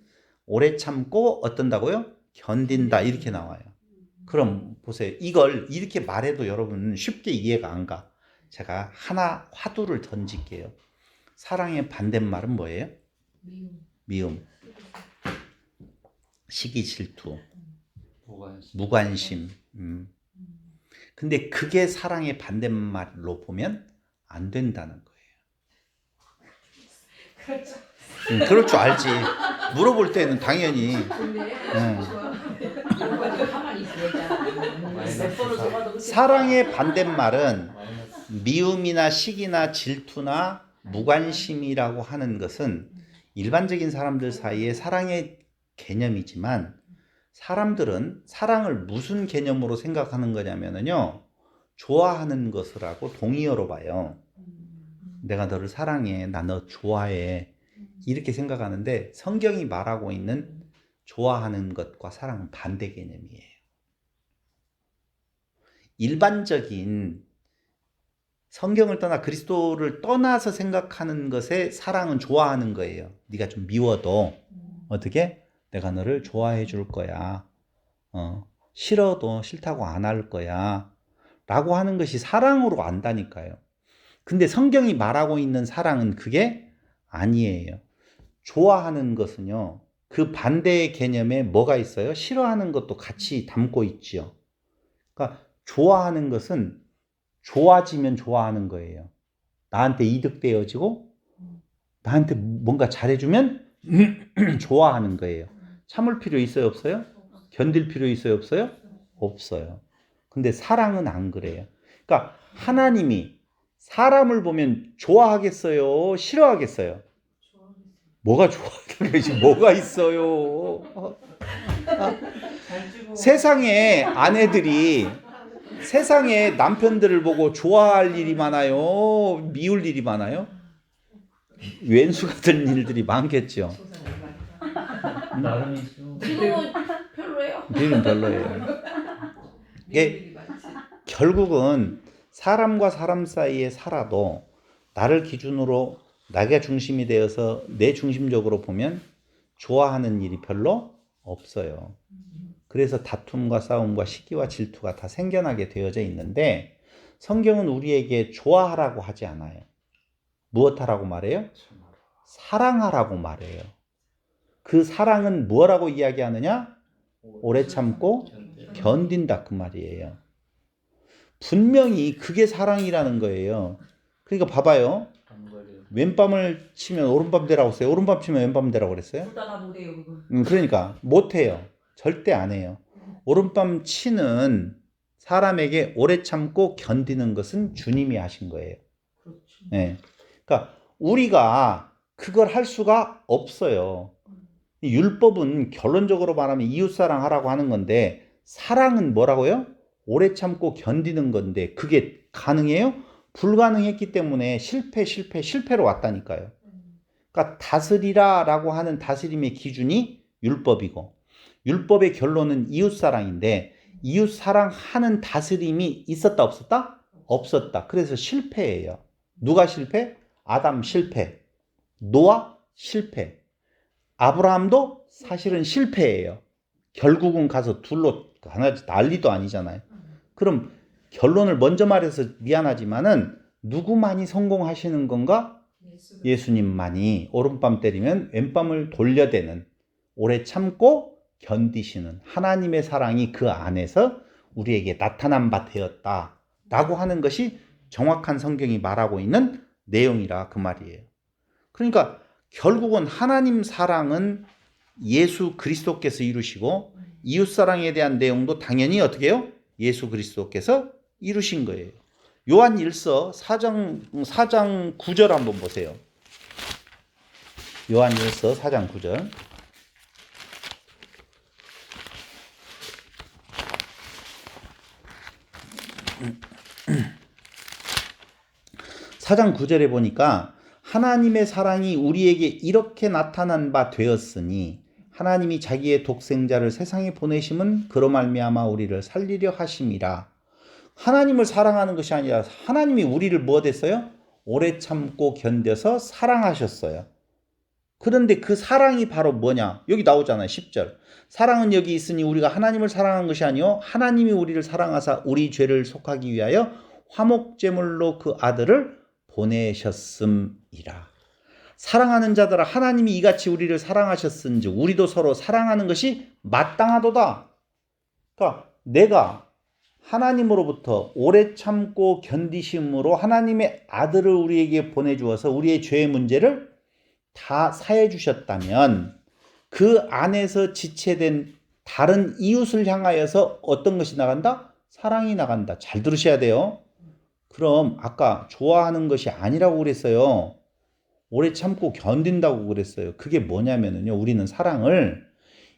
Speaker 1: 오래 참고 어떤다고요? 견딘다 이렇게 나와요. 그럼 보세요. 이걸 이렇게 말해도 여러분 쉽게 이해가 안 가. 제가 하나 화두를 던질게요. 사랑의 반대말은 뭐예요? 미움. 시기, 질투, 무관심. 근데 그게 사랑의 반대말로 보면 안 된다는 거예요.
Speaker 4: 그렇죠.
Speaker 1: 그럴 줄 알지. 물어볼 때는 당연히.
Speaker 2: 가만히 있어야
Speaker 1: 사랑의 반대말은 미움이나 시기나 질투나 무관심이라고 하는 것은 일반적인 사람들 사이에 사랑의 개념이지만 사람들은 사랑을 무슨 개념으로 생각하는 거냐면요. 좋아하는 것이라고 동의어로 봐요. 내가 너를 사랑해. 나 너 좋아해. 이렇게 생각하는데 성경이 말하고 있는 좋아하는 것과 사랑은 반대 개념이에요. 일반적인 성경을 떠나 그리스도를 떠나서 생각하는 것에 사랑은 좋아하는 거예요. 네가 좀 미워도 어떻게? 내가 너를 좋아해 줄 거야. 싫어도 싫다고 안 할 거야. 라고 하는 것이 사랑으로 안다니까요. 근데 성경이 말하고 있는 사랑은 그게 아니에요. 좋아하는 것은요. 그 반대의 개념에 뭐가 있어요? 싫어하는 것도 같이 담고 있죠. 그러니까 좋아하는 것은 좋아지면 좋아하는 거예요. 나한테 이득되어지고 나한테 뭔가 잘해주면 좋아하는 거예요. 참을 필요 있어요? 없어요? 견딜 필요 있어요? 없어요? 없어요. 근데 사랑은 안 그래요. 그러니까 하나님이 사람을 보면 좋아하겠어요? 싫어하겠어요? 뭐가 좋아하는 것이 뭐가 있어요? 세상에 아내들이 세상에 남편들을 보고 좋아할 일이 많아요? 미울 일이 많아요? 왼수 같은 일들이 많겠죠.
Speaker 3: 나름이죠.
Speaker 2: 지금은 별로예요.
Speaker 1: 지금 별로예요. 이게 결국은 사람과 사람 사이에 살아도 나를 기준으로 나가 중심이 되어서 내 중심적으로 보면 좋아하는 일이 별로 없어요. 그래서 다툼과 싸움과 시기와 질투가 다 생겨나게 되어져 있는데 성경은 우리에게 좋아하라고 하지 않아요. 무엇하라고 말해요? 사랑하라고 말해요. 그 사랑은 뭐라고 이야기하느냐? 오래 참고 견딘다 그 말이에요. 분명히 그게 사랑이라는 거예요. 그러니까 봐봐요. 왼밤을 치면 오른밤 되라고 했어요. 오른밤 치면 왼밤 되라고 그랬어요.
Speaker 2: 보다가 못해요 그거.
Speaker 1: 그러니까 못해요. 절대 안 해요. 오른밤 치는 사람에게 오래 참고 견디는 것은 주님이 하신 거예요.
Speaker 2: 그렇죠.
Speaker 1: 네. 그러니까 우리가 그걸 할 수가 없어요. 율법은 결론적으로 말하면 이웃사랑 하라고 하는 건데 사랑은 뭐라고요? 오래 참고 견디는 건데 그게 가능해요? 불가능했기 때문에 실패로 왔다니까요. 그러니까 다스리라라고 하는 다스림의 기준이 율법이고 율법의 결론은 이웃사랑인데 이웃사랑하는 다스림이 있었다 없었다? 없었다. 그래서 실패예요. 누가 실패? 아담 실패. 노아 실패. 아브라함도 사실은 실패예요. 결국은 가서 둘로 하나지 난리도 아니잖아요. 그럼 결론을 먼저 말해서 미안하지만은 누구만이 성공하시는 건가? 예수님만이 오른밤 때리면 왼밤을 돌려대는 오래 참고 견디시는 하나님의 사랑이 그 안에서 우리에게 나타난 바 되었다라고 하는 것이 정확한 성경이 말하고 있는 내용이라 그 말이에요. 그러니까 결국은 하나님 사랑은 예수 그리스도께서 이루시고 이웃사랑에 대한 내용도 당연히 어떻게 해요? 예수 그리스도께서 이루신 거예요. 요한 1서 4장 9절 한번 보세요. 요한 1서 4장 9절. 사장 9절에 보니까 하나님의 사랑이 우리에게 이렇게 나타난 바 되었으니 하나님이 자기의 독생자를 세상에 보내심은 그로 말미암아 우리를 살리려 하심이라. 하나님을 사랑하는 것이 아니라 하나님이 우리를 뭐 됐어요? 오래 참고 견뎌서 사랑하셨어요. 그런데 그 사랑이 바로 뭐냐? 여기 나오잖아요. 10절. 사랑은 여기 있으니 우리가 하나님을 사랑한 것이 아니요 하나님이 우리를 사랑하사 우리 죄를 속하기 위하여 화목제물로 그 아들을 보내셨음이라. 사랑하는 자들아 하나님이 이같이 우리를 사랑하셨은즉 우리도 서로 사랑하는 것이 마땅하도다. 그러니까 내가 하나님으로부터 오래 참고 견디심으로 하나님의 아들을 우리에게 보내주어서 우리의 죄의 문제를 다 사해 주셨다면 그 안에서 지체된 다른 이웃을 향하여서 어떤 것이 나간다? 사랑이 나간다. 잘 들으셔야 돼요. 그럼 아까 좋아하는 것이 아니라고 그랬어요. 오래 참고 견딘다고 그랬어요. 그게 뭐냐면요. 우리는 사랑을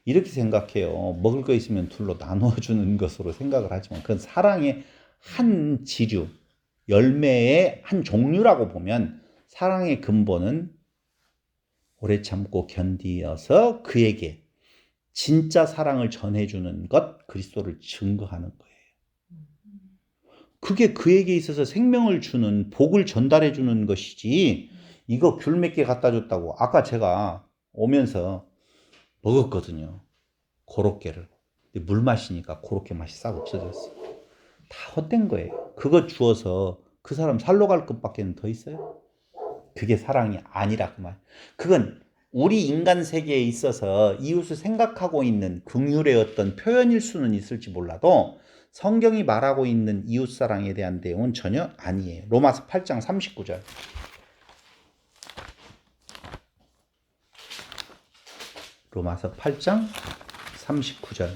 Speaker 1: 이렇게 생각해요. 먹을 거 있으면 둘로 나누어주는 것으로 생각을 하지만 그건 사랑의 한 지류, 열매의 한 종류라고 보면 사랑의 근본은 오래 참고 견디어서 그에게 진짜 사랑을 전해주는 것, 그리스도를 증거하는 거예요. 그게 그에게 있어서 생명을 주는, 복을 전달해주는 것이지 이거 귤 몇 개 갖다 줬다고 아까 제가 오면서 먹었거든요. 고로케를. 근데 물 마시니까 고로케 맛이 싹 없어졌어. 다 헛된 거예요. 그거 주어서 그 사람 살러 갈 것밖에 더 있어요? 그게 사랑이 아니라 그 말. 그건 우리 인간 세계에 있어서 이웃을 생각하고 있는 긍휼의 어떤 표현일 수는 있을지 몰라도 성경이 말하고 있는 이웃사랑에 대한 내용은 전혀 아니에요. 로마서 8장 39절. 로마서 8장 39절.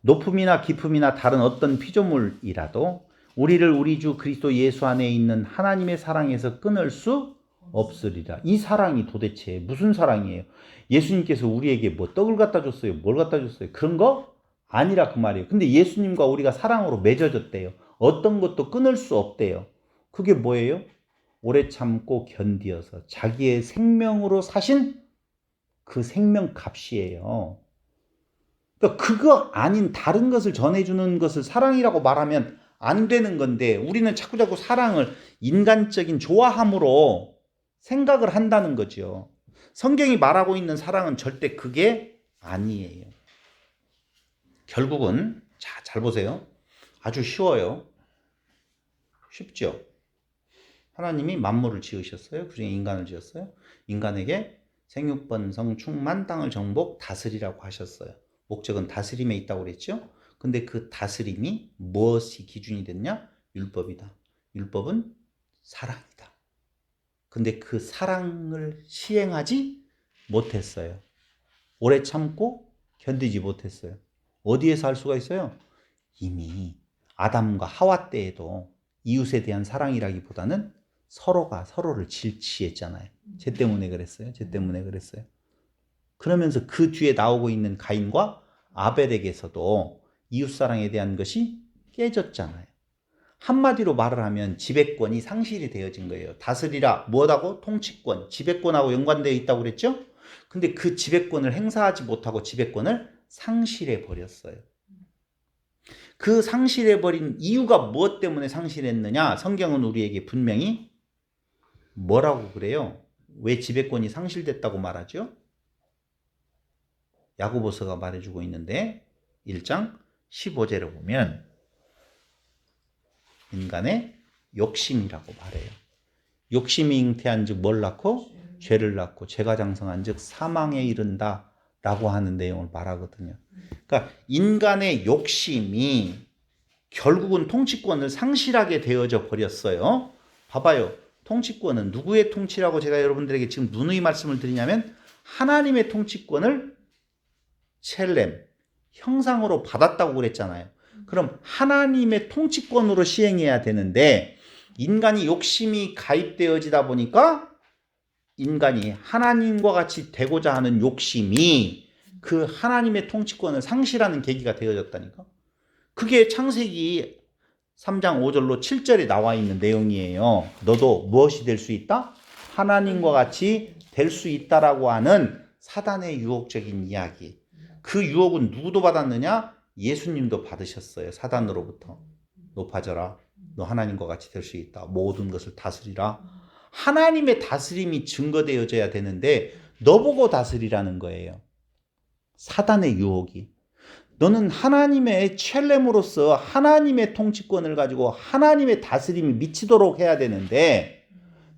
Speaker 1: 높음이나 깊음이나 다른 어떤 피조물이라도 우리를 우리 주 그리스도 예수 안에 있는 하나님의 사랑에서 끊을 수 없으리라. 이 사랑이 도대체 무슨 사랑이에요? 예수님께서 우리에게 뭐 떡을 갖다 줬어요? 뭘 갖다 줬어요? 그런 거 아니라 그 말이에요. 근데 예수님과 우리가 사랑으로 맺어졌대요. 어떤 것도 끊을 수 없대요. 그게 뭐예요? 오래 참고 견디어서 자기의 생명으로 사신 그 생명 값이에요. 그러니까 그거 아닌 다른 것을 전해주는 것을 사랑이라고 말하면 안 되는 건데 우리는 자꾸자꾸 사랑을 인간적인 좋아함으로 생각을 한다는 거죠. 성경이 말하고 있는 사랑은 절대 그게 아니에요. 결국은 잘 보세요. 아주 쉬워요. 쉽죠? 하나님이 만물을 지으셨어요. 그중에 인간을 지었어요. 인간에게 생육번성 충만 땅을 정복 다스리라고 하셨어요. 목적은 다스림에 있다고 그랬죠. 근데 그 다스림이 무엇이 기준이 됐냐? 율법이다. 율법은 사랑이다. 근데 그 사랑을 시행하지 못했어요. 오래 참고 견디지 못했어요. 어디에서 할 수가 있어요? 이미 아담과 하와 때에도 이웃에 대한 사랑이라기보다는 서로가 서로를 질취했잖아요. 쟤 때문에 그랬어요. 쟤 때문에 그랬어요. 그러면서 그 뒤에 나오고 있는 가인과 아벨에게서도 이웃사랑에 대한 것이 깨졌잖아요. 한마디로 말을 하면 지배권이 상실이 되어진 거예요. 다스리라, 뭐하고? 통치권, 지배권하고 연관되어 있다고 그랬죠? 근데 그 지배권을 행사하지 못하고 지배권을 상실해 버렸어요. 그 상실해 버린 이유가 무엇 때문에 상실했느냐? 성경은 우리에게 분명히 뭐라고 그래요? 왜 지배권이 상실됐다고 말하죠? 야고보서가 말해주고 있는데 1장 15절에 보면 인간의 욕심이라고 말해요. 욕심이 잉태한 즉 뭘 낳고? 죄를 낳고 죄가 장성한 즉 사망에 이른다 라고 하는 내용을 말하거든요. 그러니까 인간의 욕심이 결국은 통치권을 상실하게 되어져 버렸어요. 봐봐요. 통치권은 누구의 통치라고 제가 여러분들에게 지금 누누이 말씀을 드리냐면 하나님의 통치권을 첼렘, 형상으로 받았다고 그랬잖아요. 그럼 하나님의 통치권으로 시행해야 되는데 인간이 욕심이 가입되어지다 보니까 인간이 하나님과 같이 되고자 하는 욕심이 그 하나님의 통치권을 상실하는 계기가 되어졌다니까. 그게 창세기 3장 5절로 7절에 나와 있는 내용이에요. 너도 무엇이 될 수 있다? 하나님과 같이 될 수 있다라고 하는 사단의 유혹적인 이야기. 그 유혹은 누구도 받았느냐? 예수님도 받으셨어요. 사단으로부터. 높아져라. 너 하나님과 같이 될 수 있다. 모든 것을 다스리라. 하나님의 다스림이 증거되어져야 되는데 너보고 다스리라는 거예요. 사단의 유혹이. 너는 하나님의 첼렘으로서 하나님의 통치권을 가지고 하나님의 다스림이 미치도록 해야 되는데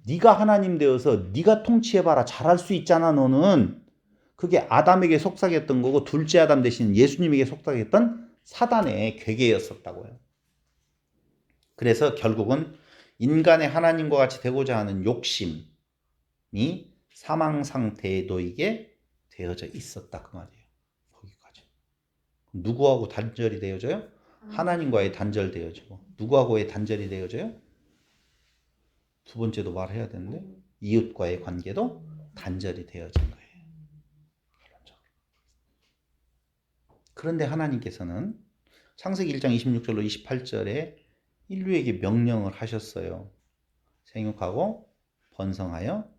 Speaker 1: 네가 하나님 되어서 네가 통치해봐라. 잘할 수 있잖아 너는. 그게 아담에게 속삭였던 거고 둘째 아담 대신 예수님에게 속삭였던 사단의 괴계였었다고요. 그래서 결국은 인간의 하나님과 같이 되고자 하는 욕심이 사망 상태에 놓이게 되어져 있었다 그 말이에요. 거기까지. 누구하고 단절이 되어져요? 하나님과의 단절되어지고. 누구하고의 단절이 되어져요? 두 번째도 말해야 되는데 이웃과의 관계도 단절이 되어진 거예요. 그런데 하나님께서는 창세기 1장 26절로 28절에 인류에게 명령을 하셨어요. 생육하고 번성하여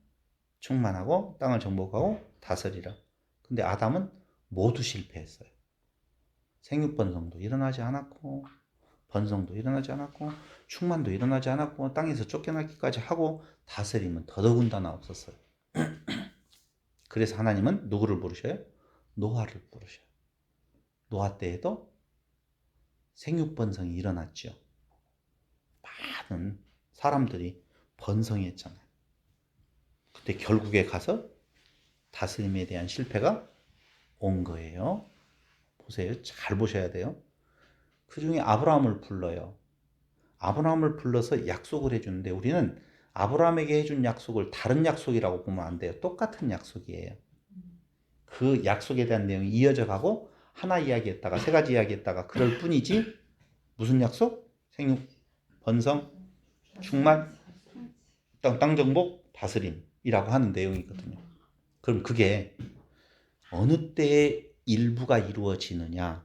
Speaker 1: 충만하고 땅을 정복하고 다스리라. 근데 아담은 모두 실패했어요. 생육번성도 일어나지 않았고 번성도 일어나지 않았고 충만도 일어나지 않았고 땅에서 쫓겨나기까지 하고 다스림은 더더군다나 없었어요. 그래서 하나님은 누구를 부르셔요? 노아를 부르셔요. 노아 때에도 생육번성이 일어났죠. 많은 사람들이 번성했잖아요. 그때 결국에 가서 다스림에 대한 실패가 온 거예요. 보세요. 잘 보셔야 돼요. 그 중에 아브라함을 불러요. 아브라함을 불러서 약속을 해주는데 우리는 아브라함에게 해준 약속을 다른 약속이라고 보면 안 돼요. 똑같은 약속이에요. 그 약속에 대한 내용이 이어져 가고 하나 이야기했다가 세 가지 이야기했다가 그럴 뿐이지 무슨 약속? 생육, 번성, 충만, 땅 정복, 다스림이라고 하는 내용이거든요. 그럼 그게 어느 때에 일부가 이루어지느냐?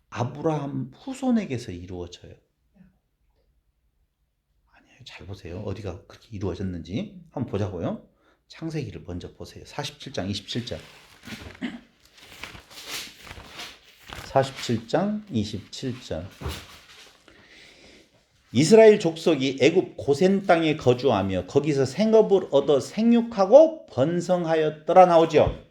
Speaker 1: 아브라함 후손에게서 이루어져요. 아니에요. 잘 보세요. 어디가 그렇게 이루어졌는지 한번 보자고요. 창세기를 먼저 보세요. 47장 27절. 47장 27절. 이스라엘 족속이 애굽 고센 땅에 거주하며 거기서 생업을 얻어 생육하고 번성하였더라 나오죠.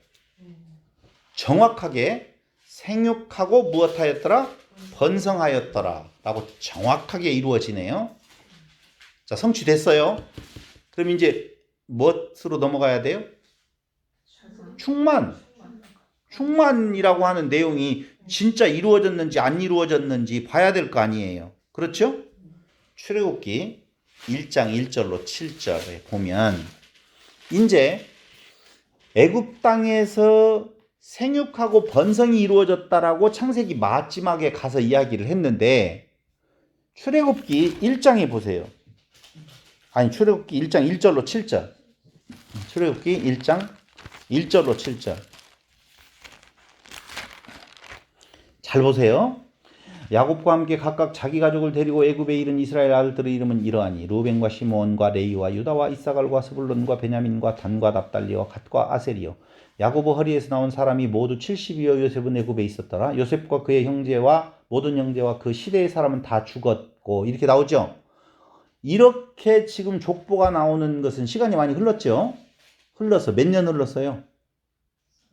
Speaker 1: 정확하게 생육하고 무엇하였더라? 번성하였더라 라고 정확하게 이루어지네요. 자, 성취됐어요. 그럼 이제 무엇으로 넘어가야 돼요? 충만이라고 하는 내용이 진짜 이루어졌는지 안 이루어졌는지 봐야 될 거 아니에요. 그렇죠? 출애굽기 1장 1절로 7절에 보면 이제 애굽 땅에서 생육하고 번성이 이루어졌다라고 창세기 마지막에 가서 이야기를 했는데 출애굽기 1장에 보세요. 아니 출애굽기 1장 1절로 7절. 출애굽기 1장 1절로 7절. 잘 보세요. 야곱과 함께 각각 자기 가족을 데리고 애굽에 이른 이스라엘 아들들의 이름은 이러하니 루벤과 시므온과 레위와 유다와 이사갈과 스불론과 베냐민과 단과 납달리와 갓과 아셀이요. 야곱의 허리에서 나온 사람이 모두 70이요. 요셉은 애굽에 있었더라. 요셉과 그의 형제와 모든 형제와 그 시대의 사람은 다 죽었고 이렇게 나오죠. 이렇게 지금 족보가 나오는 것은 시간이 많이 흘렀죠. 흘러서 몇 년 흘렀어요?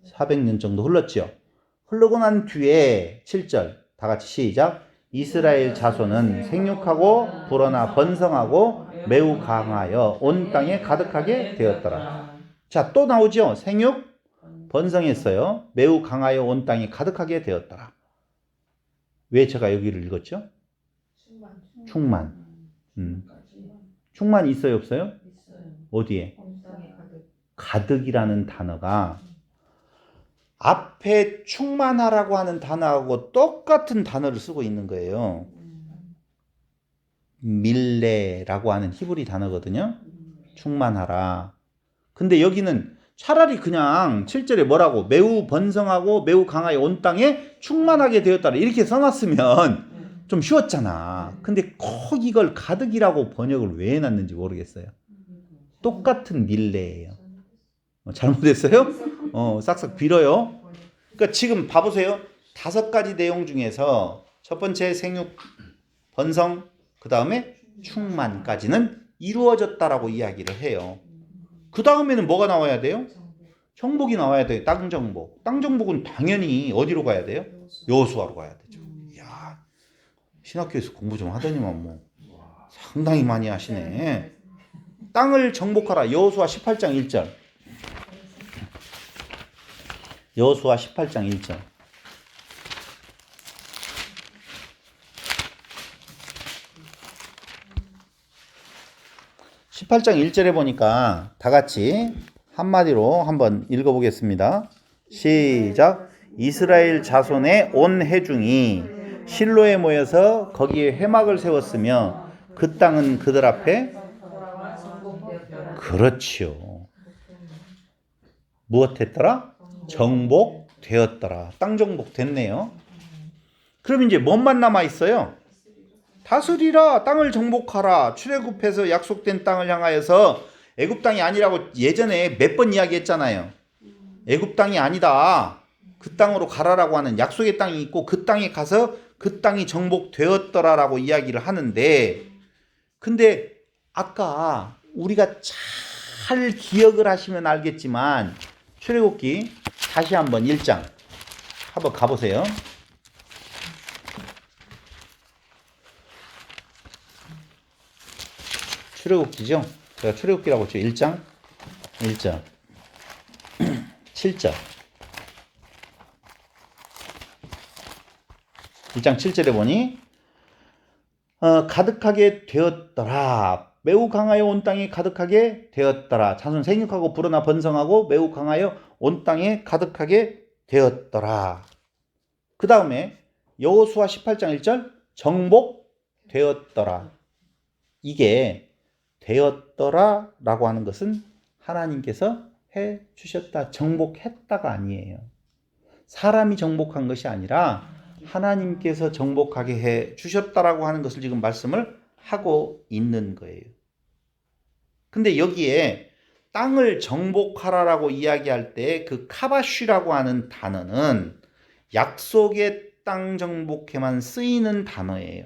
Speaker 1: 400년 정도 흘렀죠. 흐르고 난 뒤에 7절 다 같이 시작. 이스라엘 자손은 생육하고 불어나 번성하고 매우 강하여 온 땅에 가득하게 되었더라. 자, 또 나오죠. 생육, 번성했어요. 매우 강하여 온 땅에 가득하게 되었더라. 왜 제가 여기를 읽었죠? 충만. 충만 있어요, 없어요? 어디에? 가득이라는 단어가 앞에 충만하라고 하는 단어하고 똑같은 단어를 쓰고 있는 거예요. 밀레라고 하는 히브리 단어거든요. 충만하라. 근데 여기는 차라리 그냥 7절에 뭐라고? 매우 번성하고 매우 강하여 온 땅에 충만하게 되었다라. 이렇게 써놨으면 좀 쉬웠잖아. 근데 꼭 이걸 가득이라고 번역을 왜 해놨는지 모르겠어요. 똑같은 밀레예요. 잘못했어요? 싹싹 빌어요. 그러니까 지금 봐보세요. 5가지 내용 중에서 첫 번째 생육, 번성, 그 다음에 충만까지는 이루어졌다라고 이야기를 해요. 그 다음에는 뭐가 나와야 돼요? 정복이 나와야 돼요. 땅 정복. 땅 정복은 당연히 어디로 가야 돼요? 여호수아로 가야 되죠. 이야, 신학교에서 공부 좀 하더니만 뭐 상당히 많이 하시네. 땅을 정복하라. 여호수아 18장 1절. 여호수아 18장 1절. (18장 1절에) 보니까 다 같이 한마디로 한번 읽어보겠습니다. 시작. 이스라엘 자손의 온 회중이 실로에 모여서 거기에 회막을 세웠으며 그 땅은 그들 앞에 그렇지요. 무엇했더라? 정복되었더라. 땅 정복됐네요. 그럼 이제 뭔만 남아 있어요? 다스리라. 땅을 정복하라. 출애굽해서 약속된 땅을 향하여서 애굽 땅이 아니라고 예전에 몇 번 이야기했잖아요. 애굽 땅이 아니다. 그 땅으로 가라라고 하는 약속의 땅이 있고 그 땅에 가서 그 땅이 정복되었더라라고 이야기를 하는데, 근데 아까 우리가 잘 기억을 하시면 알겠지만 출애굽기 다시 한번 1장 한번 가보세요. 출애굽기죠. 제가 출애굽기라고 했죠. 1장 1절 7절 1장 7절에 보니 가득하게 되었더라. 매우 강하여 온 땅에 가득하게 되었더라. 자손 생육하고 불어나 번성하고 매우 강하여 온 땅에 가득하게 되었더라. 그 다음에 여호수아 18장 1절 정복되었더라. 이게 되었더라 라고 하는 것은 하나님께서 해 주셨다, 정복했다가 아니에요. 사람이 정복한 것이 아니라 하나님께서 정복하게 해 주셨다라고 하는 것을 지금 말씀을 하고 있는 거예요. 근데 여기에 땅을 정복하라라고 이야기할 때 그 카바쉬라고 하는 단어는 약속의 땅 정복에만 쓰이는 단어예요.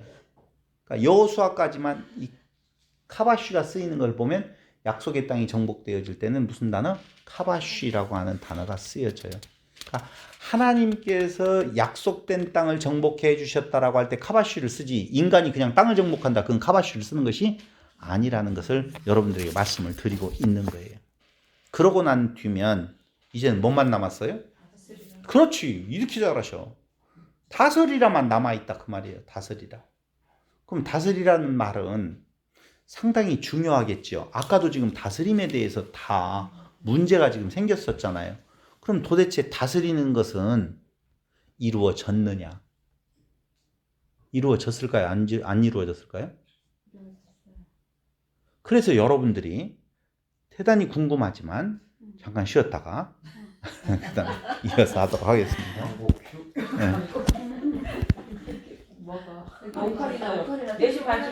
Speaker 1: 그러니까 여호수아까지만 이 카바쉬가 쓰이는 걸 보면 약속의 땅이 정복되어질 때는 무슨 단어? 카바쉬라고 하는 단어가 쓰여져요. 그러니까 하나님께서 약속된 땅을 정복해 주셨다라고 할 때 카바쉬를 쓰지, 인간이 그냥 땅을 정복한다, 그건 카바쉬를 쓰는 것이 아니라는 것을 여러분들에게 말씀을 드리고 있는 거예요. 그러고 난 뒤면 이제는 뭐만 남았어요? 그렇지, 이렇게 잘하셔. 다스리라만 남아있다 그 말이에요. 다스리라. 그럼 다스리라는 말은 상당히 중요하겠죠. 아까도 지금 다스림에 대해서 다 문제가 지금 생겼었잖아요. 그럼 도대체 다스리는 것은 이루어졌느냐? 이루어졌을까요? 안 이루어졌을까요? 그래서 여러분들이 대단히 궁금하지만 잠깐 쉬었다가 그다음 이어서 하도록 하겠습니다. 네.
Speaker 2: 뭐가? 4시 반